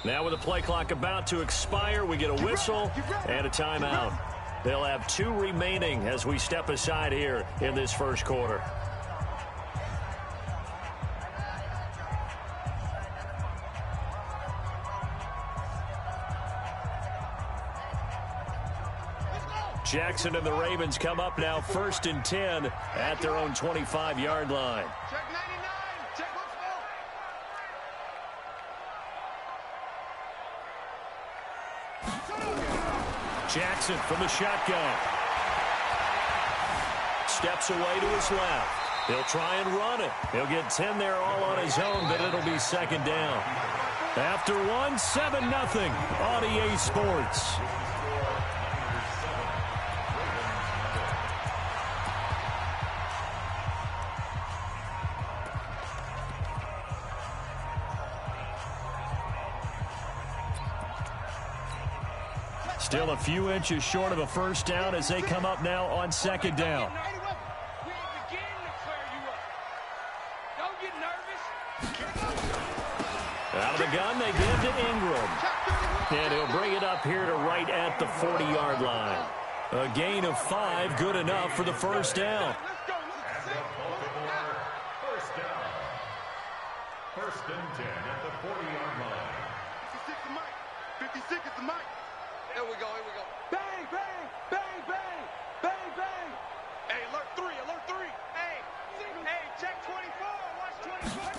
Now with the play clock about to expire, we get a whistle and a timeout. They'll have 2 remaining as we step aside here in this first quarter. Jackson and the Ravens come up now 1st and 10 at their own 25-yard line. Check 99. Check Jackson from the shotgun. Steps away to his left. He'll try and run it. He'll get 10 there all on his own, but it'll be second down. After 1, 7-0 on EA Sports. Still a few inches short of a first down as they come up now on second down. Out of the gun, they give to Ingram. And he'll bring it up here to right at the 40-yard line. A gain of 5, good enough for the first down. First and 10 at the 40-yard line. 56 is Mike. 56 is the Mike. Here we go, here we go. Bang, bang, bang, bang, bang, bang. Hey, alert 3, alert 3. Hey, check 24, watch 24.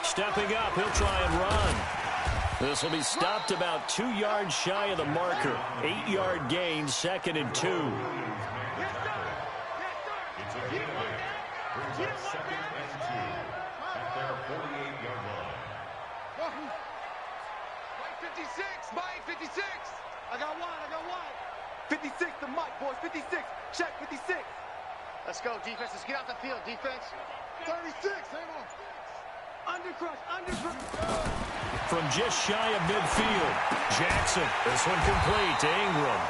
Stepping up, he'll try and run. This will be stopped about 2 yards shy of the marker. 8-yard gain, 2nd and 2. Yes, sir. Yes, sir. It's a gain. Brings up 2nd and 2 at their 48-yard line. Mike 56, Mike 56. I got one. 56 to Mike, boys, 56. Check 56. Let's go, defense. Let's get out the field, defense. 36, hang on. Undercrush. From just shy of midfield, Jackson. This one complete to Ingram.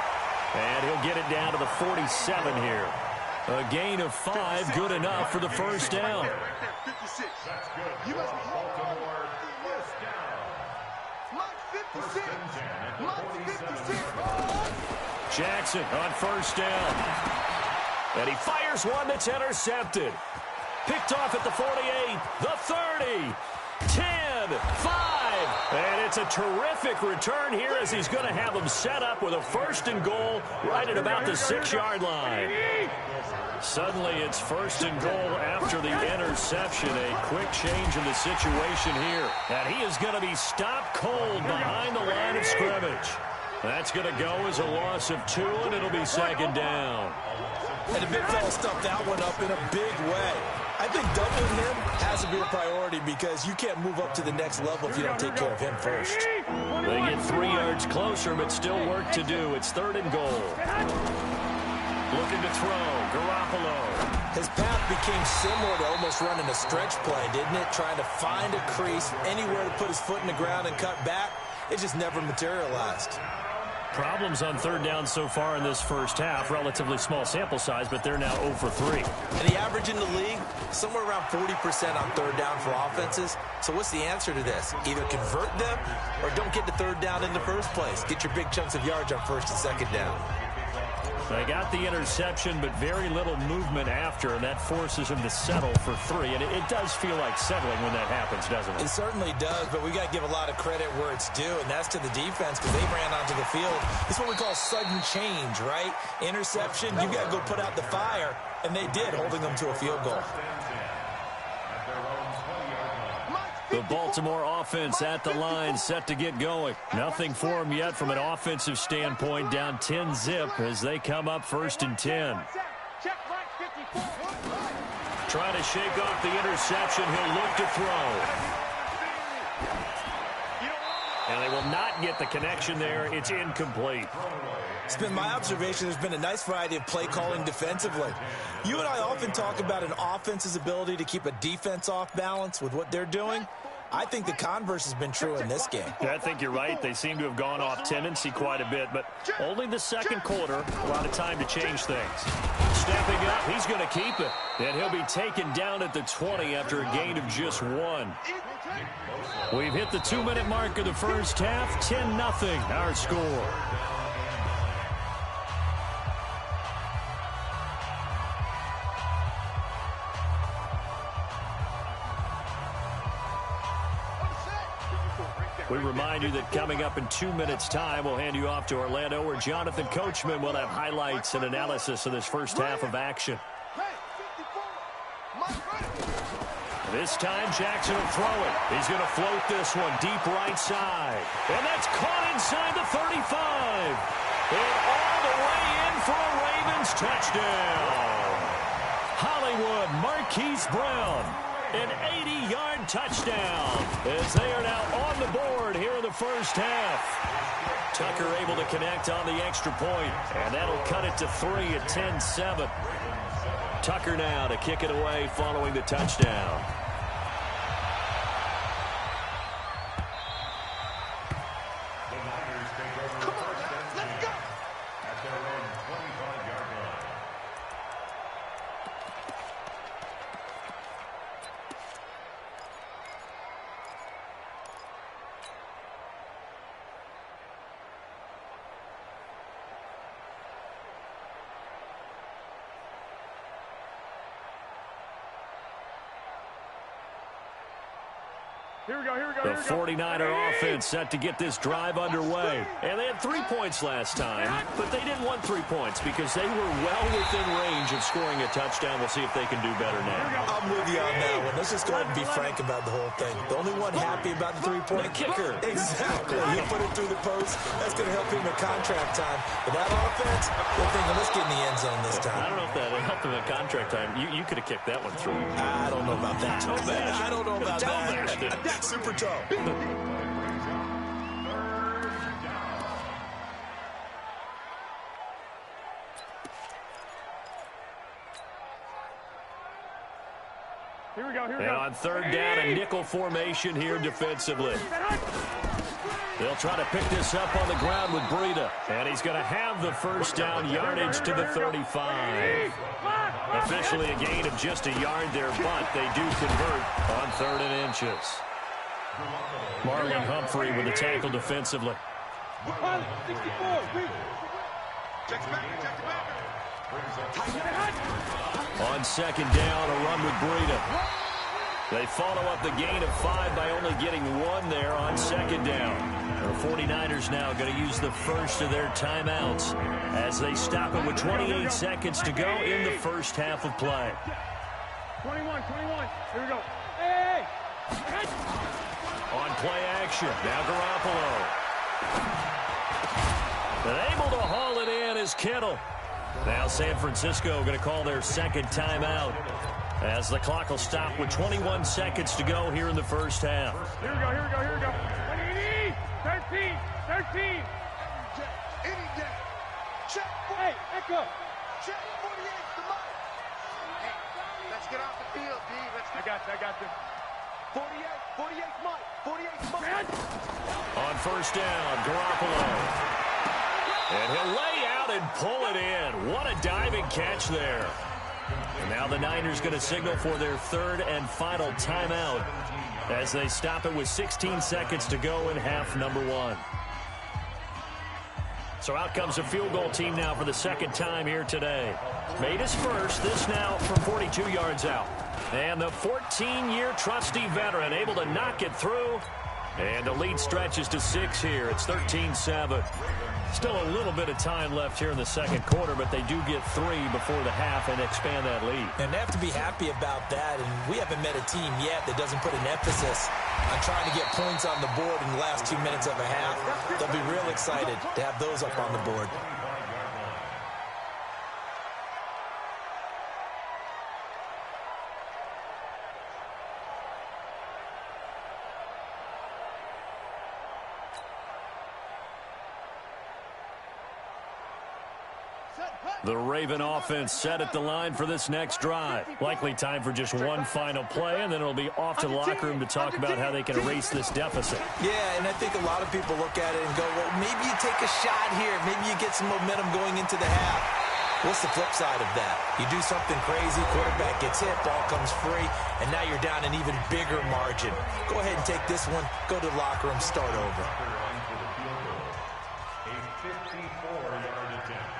And he'll get it down to the 47 here. A gain of 5, good enough for the first down. Right there, 56. That's good. You must be Baltimore, first down. Mike 56. First and 10 at the Mike 47. 56. Jackson on first down. And he fires one that's intercepted. Picked off at the 48, the 30, 10, 5. And it's a terrific return here as he's going to have them set up with a 1st and goal right at about the 6-yard line. Suddenly it's 1st and goal after the interception. A quick change in the situation here. And he is going to be stopped cold behind the line of scrimmage. That's going to go as a loss of 2, and it'll be second down. And the big fella stuffed that one up in a big way. I think doubling him has to be a priority because you can't move up to the next level if you don't take care of him first. They get 3 yards closer, but still work to do. It's 3rd and goal. Looking to throw. Garoppolo. His path became similar to almost running a stretch play, didn't it? Trying to find a crease, anywhere to put his foot in the ground and cut back. It just never materialized. Problems on 3rd down so far in this first half. Relatively small sample size, but they're now 0 for 3. And the average in the league, somewhere around 40% on 3rd down for offenses. So what's the answer to this? Either convert them or don't get to 3rd down in the first place. Get your big chunks of yards on 1st and 2nd down. They got the interception, but very little movement after, and that forces him to settle for 3. And it does feel like settling when that happens, doesn't it? It certainly does, but we got to give a lot of credit where it's due, and that's to the defense because they ran onto the field. It's what we call sudden change, right? Interception, you got to go put out the fire, and they did, holding them to a field goal. The Baltimore offense at the line, set to get going. Nothing for them yet from an offensive standpoint. Down 10-zip as they come up 1st and 10. Trying to shake off the interception. He'll look to throw. And they will not get the connection there. It's incomplete. It's been my observation there's been a nice variety of play calling defensively. You and I often talk about an offense's ability to keep a defense off balance with what they're doing. I think the converse has been true in this game. Yeah, I think you're right. They seem to have gone off tendency quite a bit, but only the 2nd quarter, a lot of time to change things. Stepping up, he's going to keep it. And he'll be taken down at the 20 after a gain of just 1. We've hit the 2-minute mark of the first half. 10-0 our score. We remind you that coming up in 2 minutes' time, we'll hand you off to Orlando, where Jonathan Coachman will have highlights and analysis of this first half of action. This time, Jackson will throw it. He's going to float this one deep right side. And that's caught inside the 35. And all the way in for a Ravens touchdown. Hollywood Marquise Brown. An 80-yard touchdown as they are now on the board here in the first half. Tucker able to connect on the extra point, and that'll cut it to 3 at 10-7. Tucker now to kick it away following the touchdown. The 49er offense set to get this drive underway. And they had 3 points last time, but they didn't want 3 points because they were well within range of scoring a touchdown. We'll see if they can do better now. I'm with you on that one. Let's just go ahead and be frank about the whole thing. The only one happy about the 3-point kicker. Exactly. He put it through the post. That's going to help him in contract time. But that offense, they're thinking, let's get in the end zone this time. I don't know if that helped him in contract time. You could have kicked that one through. I don't know about that. I don't know about that. Super tough. Here we go. And on 3rd down, a nickel formation here defensively. They'll try to pick this up on the ground with Breida. And he's going to have the first down yardage to the 35. Officially a gain of just a yard there, but they do convert on 3rd and inches. Marlon Humphrey with the tackle defensively. On 2nd down, a run with Breida. They follow up the gain of 5 by only getting 1 there on 2nd down. The 49ers now going to use the first of their timeouts as they stop it with 28 seconds to go in the first half of play. 21. Here we go. Hey! On play action, now Garoppolo. And able to haul it in is Kittle. Now San Francisco going to call their 2nd timeout as the clock will stop with 21 seconds to go here in the first half. Here we go. 20, 13. 13. 13. Any day. Check. Hey, echo. Check 48 the mic. Hey, let's get off the field, D. I got you. 48 Mike. 48 Mike. On first down, Garoppolo. And he'll lay out and pull it in. What a diving catch there. And now the Niners going to signal for their third and final timeout as they stop it with 16 seconds to go in half number one. So out comes a field goal team now for the second time here today. Made his first, this now from 42 yards out. And the 14-year trusty veteran able to knock it through. And the lead stretches to 6 here. It's 13-7. Still a little bit of time left here in the second quarter, but they do get 3 before the half and expand that lead. And they have to be happy about that. And we haven't met a team yet that doesn't put an emphasis on trying to get points on the board in the last 2 minutes of a half. They'll be real excited to have those up on the board. The Raven offense set at the line for this next drive. Likely time for just one final play, and then it'll be off to the locker room to talk about how they can erase this deficit. Yeah, and I think a lot of people look at it and go, well, maybe you take a shot here. Maybe you get some momentum going into the half. What's the flip side of that? You do something crazy, quarterback gets hit, ball comes free, and now you're down an even bigger margin. Go ahead and take this one, go to the locker room, start over. A 54-yard attempt.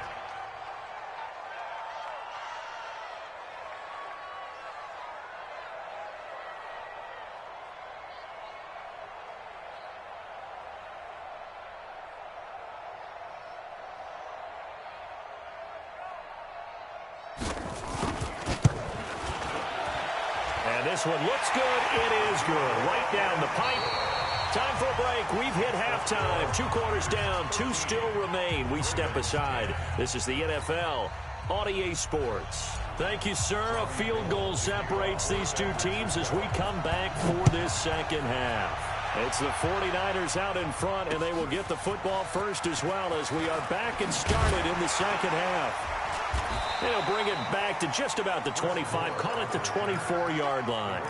This one looks good. It is good. Right down the pipe. Time for a break. We've hit halftime. 2 quarters down. 2 still remain. We step aside. This is the NFL on EA Sports. Thank you, sir. A field goal separates these two teams as we come back for this second half. It's the 49ers out in front, and they will get the football first as well as we are back and started in the second half. They'll bring it back to just about the 25, call it the 24-yard line.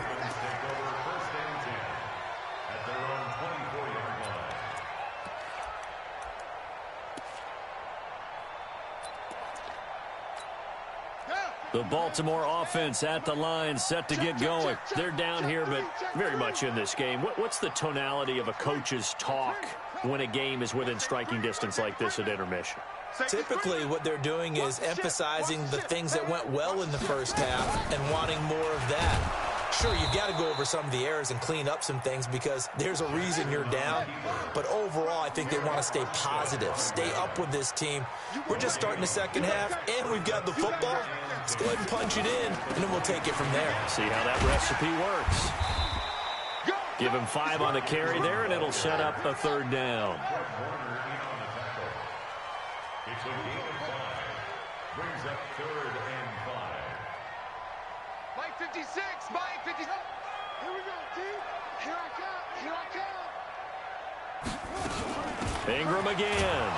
The Baltimore offense at the line, set to get going. They're down here, but very much in this game. What's the tonality of a coach's talk when a game is within striking distance like this at intermission? Typically, what they're doing is emphasizing the things that went well in the first half and wanting more of that. Sure, you've got to go over some of the errors and clean up some things because there's a reason you're down. But overall, I think they want to stay positive, stay up with this team. We're just starting the second half, and we've got the football. Let's go ahead and punch it in, and then we'll take it from there. See how that recipe works. Give him 5 on the carry there, and it'll set up a third down. It's a gain of 5. Brings up 3rd and 5. Mike 56, Mike 56. Here we go, D. Here I come. Ingram again.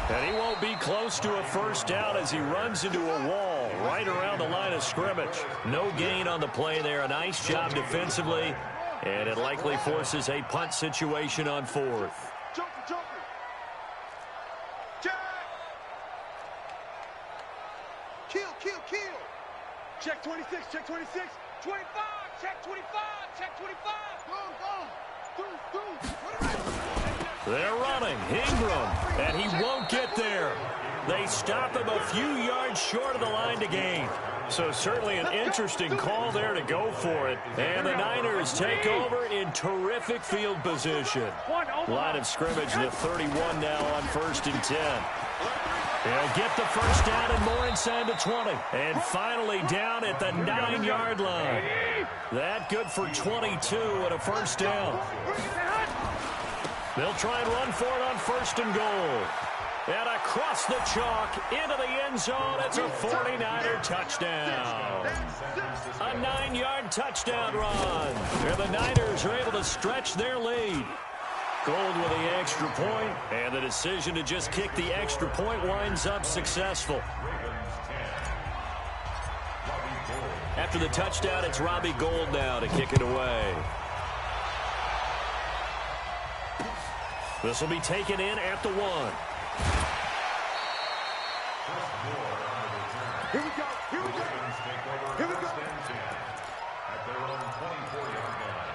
And he won't be close to a first down as he runs into a wall right around the line of scrimmage. No gain on the play there. A nice job defensively. And it likely forces a punt situation on 4th. Joker. Jack. Kill. Check 26, check 26. 25, check 25, check 25. Go. They're running. Ingram. And he won't get there. They stop him a few yards short of the line to gain. So certainly an interesting call there to go for it. And the Niners take over in terrific field position. Line of scrimmage, the 31 now on 1st and 10. They'll get the first down and more inside the 20. And finally down at the 9-yard line. That good for 22 and a first down. They'll try and run for it on 1st and goal. And across the chalk into the end zone, it's a 49er touchdown. A 9-yard touchdown run. And the Niners are able to stretch their lead. Gold with the extra point, and the decision to just kick the extra point winds up successful. After the touchdown, it's Robbie Gould now to kick it away. This will be taken in at the 1. Here we go. Here we go. Here we go. At their own 24-yard line.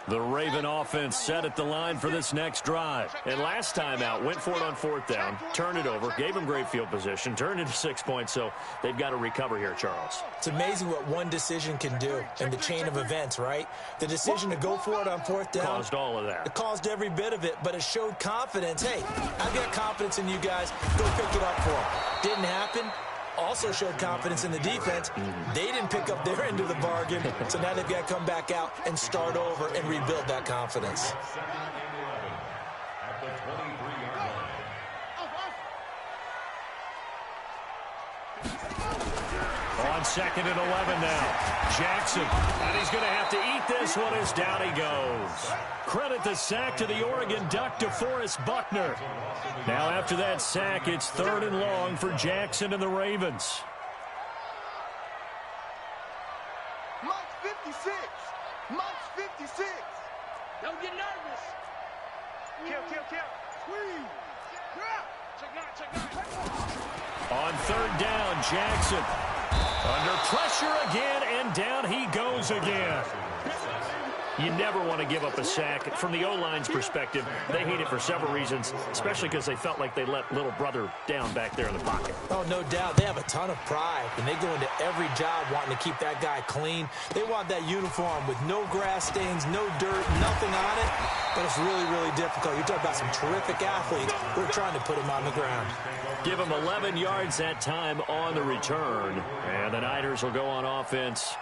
The Raven offense set at the line for this next drive. And last time out, went for it on 4th down, turned it over, gave them great field position, turned into 6 points, so they've got to recover here, Charles. It's amazing what one decision can do in the chain of events, right? The decision to go for it on 4th down. Caused all of that. It caused every bit of it, but it showed confidence. Hey, I've got confidence in you guys. Go pick it up for them. Didn't happen. Also showed confidence in the defense. They didn't pick up their end of the bargain, so now they've got to come back out and start over and rebuild that confidence. At the 23-yard line. On 2nd and 11 now. Jackson, and he's going to have to eat this one as down he goes. Credit the sack to the Oregon Duck, DeForest Buckner. Now after that sack, it's 3rd and long for Jackson and the Ravens. Mike's 56. Mike's 56. Don't get nervous. Kill. Squeeze. Check out. On 3rd down, Jackson. Under pressure again, and down he goes again. You never want to give up a sack. From the O-line's perspective, they hate it for several reasons, especially because they felt like they let little brother down back there in the pocket. Oh, no doubt. They have a ton of pride, and they go into every job wanting to keep that guy clean. They want that uniform with no grass stains, no dirt, nothing on it. But it's really, really difficult. You're talking about some terrific athletes who are trying to put him on the ground. Give him 11 yards that time on the return. And the Niners will go on offense.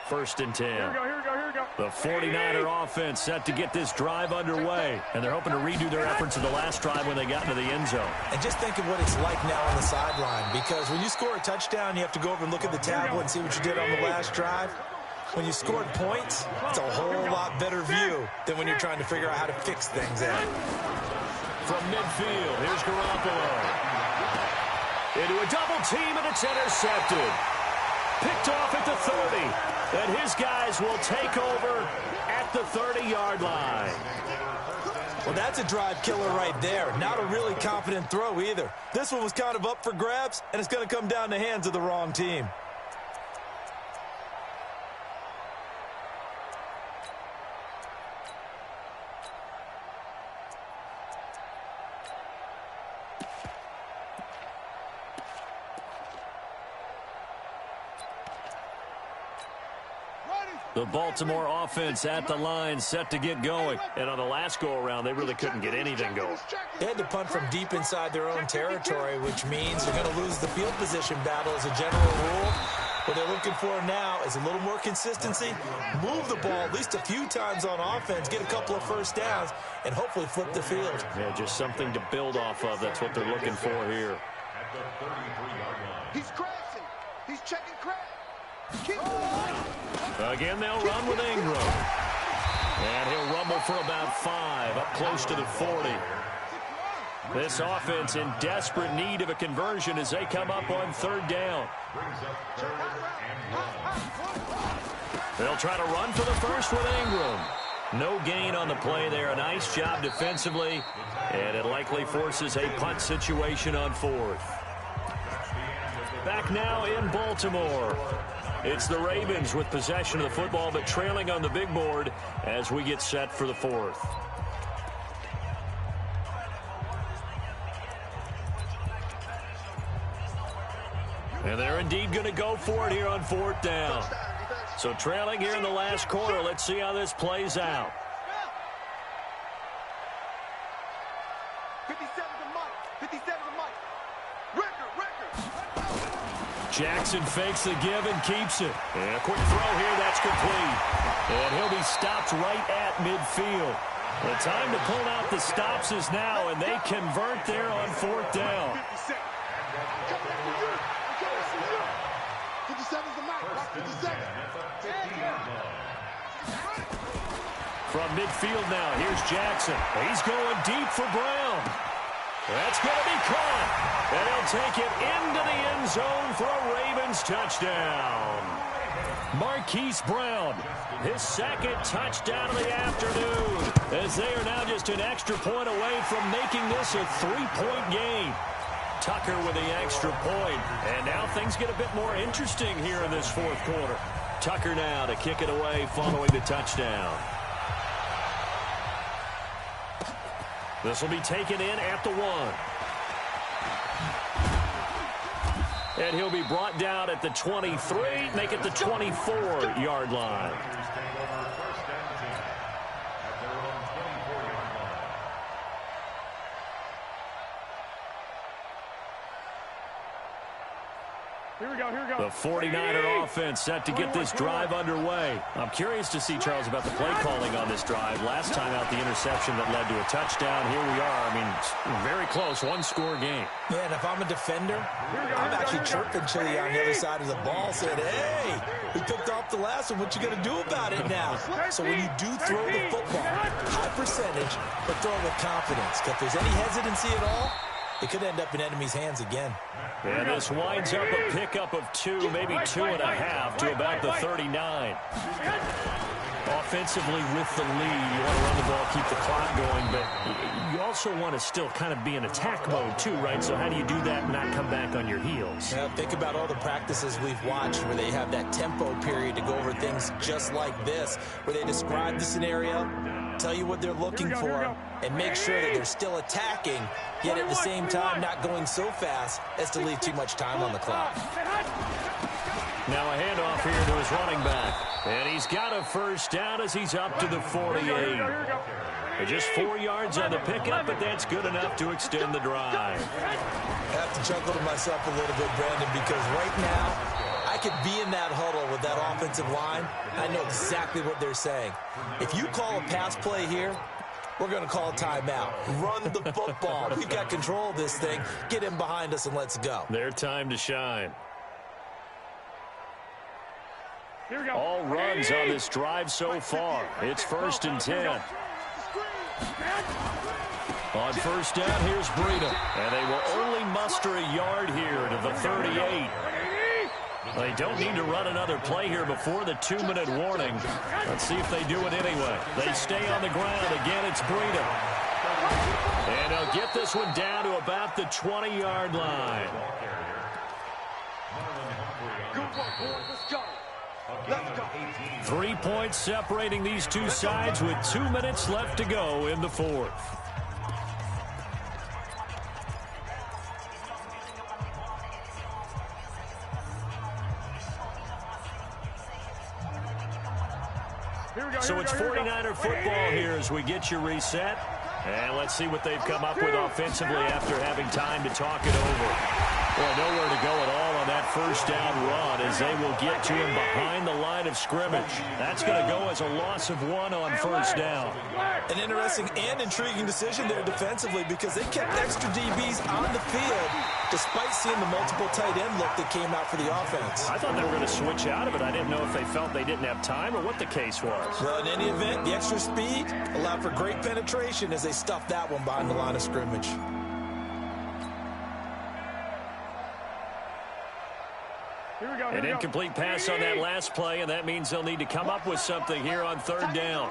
1st and 10. Here we go. The 49er offense set to get this drive underway. And they're hoping to redo their efforts in the last drive when they got into the end zone. And just think of what it's like now on the sideline. Because when you score a touchdown, you have to go over and look at the tablet and see what you did on the last drive. When you scored points, it's a whole lot better view than when you're trying to figure out how to fix things out. From midfield, here's Garoppolo. Into a double team, and it's intercepted. Picked off at the 30. And his guys will take over at the 30-yard line. Well, that's a drive killer right there. Not a really confident throw either. This one was kind of up for grabs, and it's going to come down the hands of the wrong team. The Baltimore offense at the line set to get going. And on the last go-around, they really couldn't get anything going. They had to punt from deep inside their own territory, which means they're going to lose the field position battle as a general rule. What they're looking for now is a little more consistency, move the ball at least a few times on offense, get a couple of first downs, and hopefully flip the field. Yeah, just something to build off of. That's what they're looking for here. At the 33-yard line. He's crashing. He's checking crash. Again, they'll run with Ingram. And he'll rumble for about 5, up close to the 40. This offense in desperate need of a conversion as they come up on 3rd down. They'll try to run for the first with Ingram. No gain on the play there. A nice job defensively. And it likely forces a punt situation on 4th. Back now in Baltimore. It's the Ravens with possession of the football, but trailing on the big board as we get set for the 4th. And they're indeed going to go for it here on 4th down. So trailing here in the last quarter. Let's see how this plays out. 57 to Mike. 57 to Mike. Record. Jackson fakes the give and keeps it. And a quick throw here, that's complete. And he'll be stopped right at midfield. The time to pull out the stops is now, and they convert there on 4th down. 57's the mark. 57. From midfield now, here's Jackson. He's going deep for Brown. That's going to be caught. And he'll take it into the end zone for a Ravens touchdown. Marquise Brown, his 2nd touchdown of the afternoon, as they are now just an extra point away from making this a 3-point game. Tucker with the extra point, and now things get a bit more interesting here in this 4th quarter. Tucker now to kick it away following the touchdown. This will be taken in at the 1. And he'll be brought down at the 23, make it the 24-yard line. Here we go, here we go. The 49er offense set to get this drive underway. I'm curious to see, Charles, about the play calling on this drive. Last time out, the interception that led to a touchdown. Here we are. I mean, very close, 1-score game. Yeah, and if I'm a defender, I'm actually chirping Chili on the other side of the ball, saying, hey, we picked off the last one. What you going to do about it now? So when you do throw the football, high percentage, but throw it with confidence. If there's any hesitancy at all, it could end up in enemy's hands again. And this winds up a pickup of 2, maybe 2.5 to about the 39. Offensively with the lead, you want to run the ball, keep the clock going, but you also want to still kind of be in attack mode too, right? So how do you do that and not come back on your heels? Yeah, think about all the practices we've watched where they have that tempo period to go over things just like this, where they describe the scenario, tell you what they're looking for, and make sure that they're still attacking, yet at the same time not going so fast as to leave too much time on the clock. Now a handoff here to his running back. And he's got a 1st down as he's up to the 48. Just 4 yards on the pickup, but that's good enough to extend the drive. I have to chuckle to myself a little bit, Brandon, because right now I could be in that huddle with that offensive line. I know exactly what they're saying. If you call a pass play here, we're going to call a timeout. Run the football. We've got control of this thing. Get in behind us and let's go. Their time to shine. All runs on this drive so far. It's 1st and 10. On 1st down, here's Breida. And they will only muster a yard here to the 38. They don't need to run another play here before the 2-minute warning. Let's see if they do it anyway. They stay on the ground. Again, it's Breida. And they'll get this one down to about the 20-yard line. Let's go. 3 points separating these two sides with 2 minutes left to go in the 4th. So it's 49er football here as we get you reset. And let's see what they've come up with offensively after having time to talk it over. Well, nowhere to go at all on that 1st down run as they will get to him behind the line of scrimmage. That's going to go as a loss of 1 on 1st down. An interesting and intriguing decision there defensively because they kept extra DBs on the field despite seeing the multiple tight end look that came out for the offense. I thought they were going to switch out of it. I didn't know if they felt they didn't have time or what the case was. Well, in any event, the extra speed allowed for great penetration as they stuffed that one behind the line of scrimmage. An incomplete pass on that last play, and that means they'll need to come up with something here on 3rd down.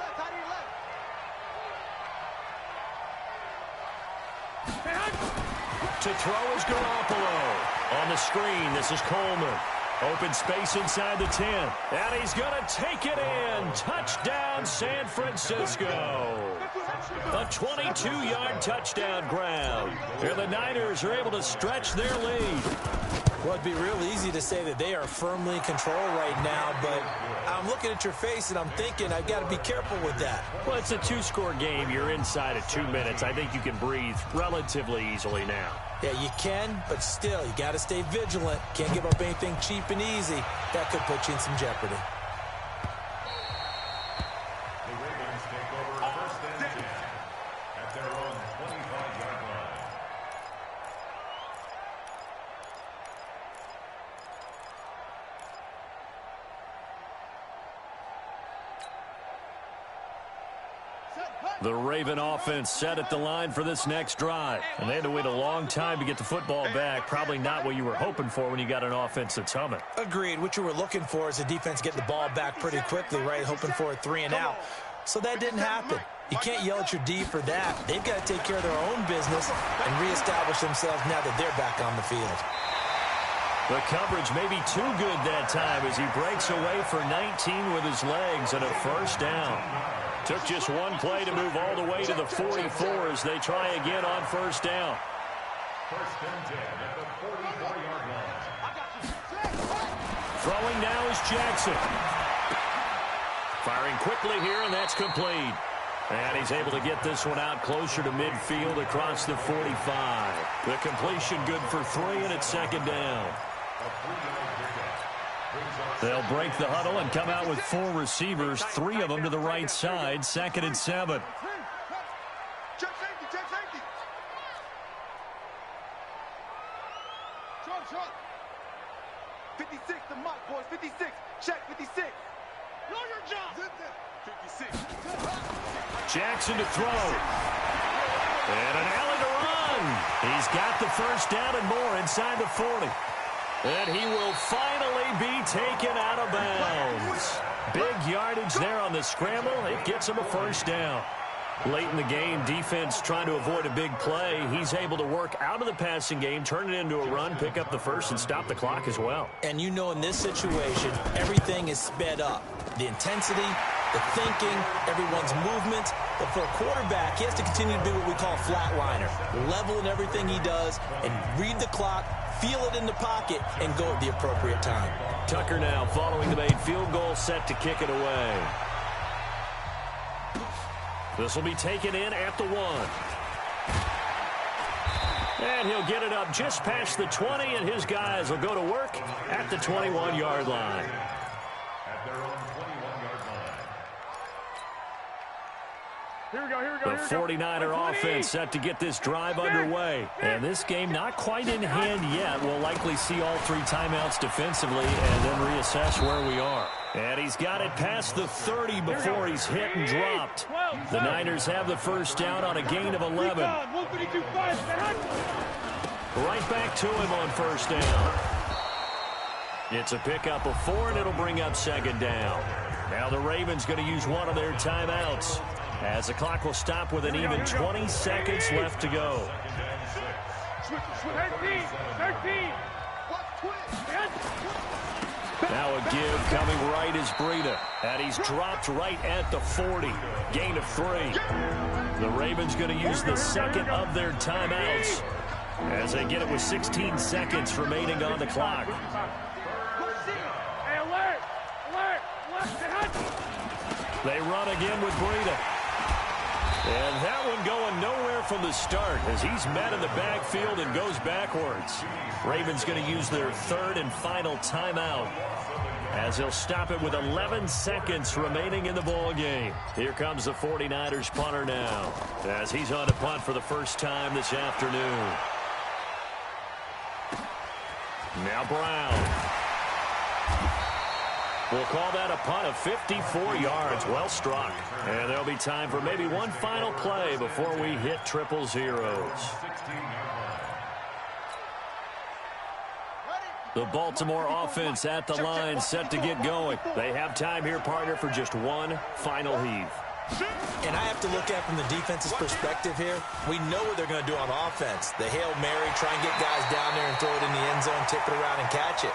To throw is Garoppolo. On the screen, this is Coleman. Open space inside the 10. And he's going to take it in. Touchdown, San Francisco. A 22-yard touchdown grab. And the Niners are able to stretch their lead. Well, it'd be real easy to say that they are firmly in control right now, but I'm looking at your face and I'm thinking I've got to be careful with that. Well, it's a 2-score game. You're inside of 2 minutes. I think you can breathe relatively easily now. Yeah, you can, but still, you got to stay vigilant. Can't give up anything cheap and easy. That could put you in some jeopardy. The Raven offense set at the line for this next drive. And they had to wait a long time to get the football back. Probably not what you were hoping for when you got an offense that's humming. Agreed. What you were looking for is the defense getting the ball back pretty quickly, right? Hoping for a 3 and out. So that didn't happen. You can't yell at your D for that. They've got to take care of their own business and reestablish themselves now that they're back on the field. The coverage may be too good that time as he breaks away for 19 with his legs and a first down. Took just one play to move all the way to the 44 as they try again on first down. First and 10 at the 44-yard line. Throwing now is Jackson. Firing quickly here, and that's complete. And he's able to get this one out closer to midfield across the 45. The completion good for 3, and it's second down. They'll break the huddle and come out with 4 receivers, 3 of them to the right side, 2nd and 7. Check safety, check safety. Short. 56 to Mike, boys, 56. Check, 56. Know your job. 56. Jackson to throw. And an alley to run. He's got the first down and more inside the 40. And he will finally be taken out of bounds. Big yardage there on the scramble. It gets him a first down. Late in the game, defense trying to avoid a big play. He's able to work out of the passing game, turn it into a run, pick up the first, and stop the clock as well. And you know in this situation, everything is sped up. The intensity, the thinking, everyone's movement. But for a quarterback, he has to continue to be what we call a flatliner. Level in everything he does and read the clock, feel it in the pocket, and go at the appropriate time. Tucker now following the made field goal, set to kick it away. This will be taken in at the 1. And he'll get it up just past the 20, and his guys will go to work at the 21-yard line. At their own 21-yard line. Here we go. The 49er offense set to get this drive underway. And this game not quite in hand yet. We'll likely see all 3 timeouts defensively and then reassess where we are. And he's got it past the 30 before he's hit and dropped. The Niners have the first down on a gain of 11. Right back to him on first down. It's a pickup of 4, and it'll bring up second down. Now the Ravens going to use one of their timeouts, as the clock will stop with an even 20 seconds left to go. 13. Now a give coming right is Breida, and he's dropped right at the 40. Gain of 3. The Ravens going to use the second of their timeouts as they get it with 16 seconds remaining on the clock. Hey, alert! They run again with Breida. And that one going nowhere from the start as he's met in the backfield and goes backwards. Ravens going to use their 3rd and final timeout as they'll stop it with 11 seconds remaining in the ball game. Here comes the 49ers punter now as he's on to punt for the first time this afternoon. Now Brown. We'll call that a punt of 54 yards. Well struck. And there'll be time for maybe one final play before we hit triple zeros. The Baltimore offense at the line, set to get going. They have time here, partner, for just one final heave. And I have to look at from the defense's perspective here. We know what they're going to do on offense. The Hail Mary, try and get guys down there and throw it in the end zone, tip it around and catch it.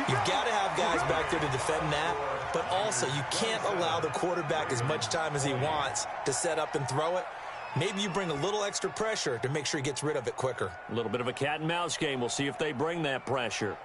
You've got to have guys back there to defend that, but also you can't allow the quarterback as much time as he wants to set up and throw it. Maybe you bring a little extra pressure to make sure he gets rid of it quicker. A little bit of a cat and mouse game. We'll see if they bring that pressure.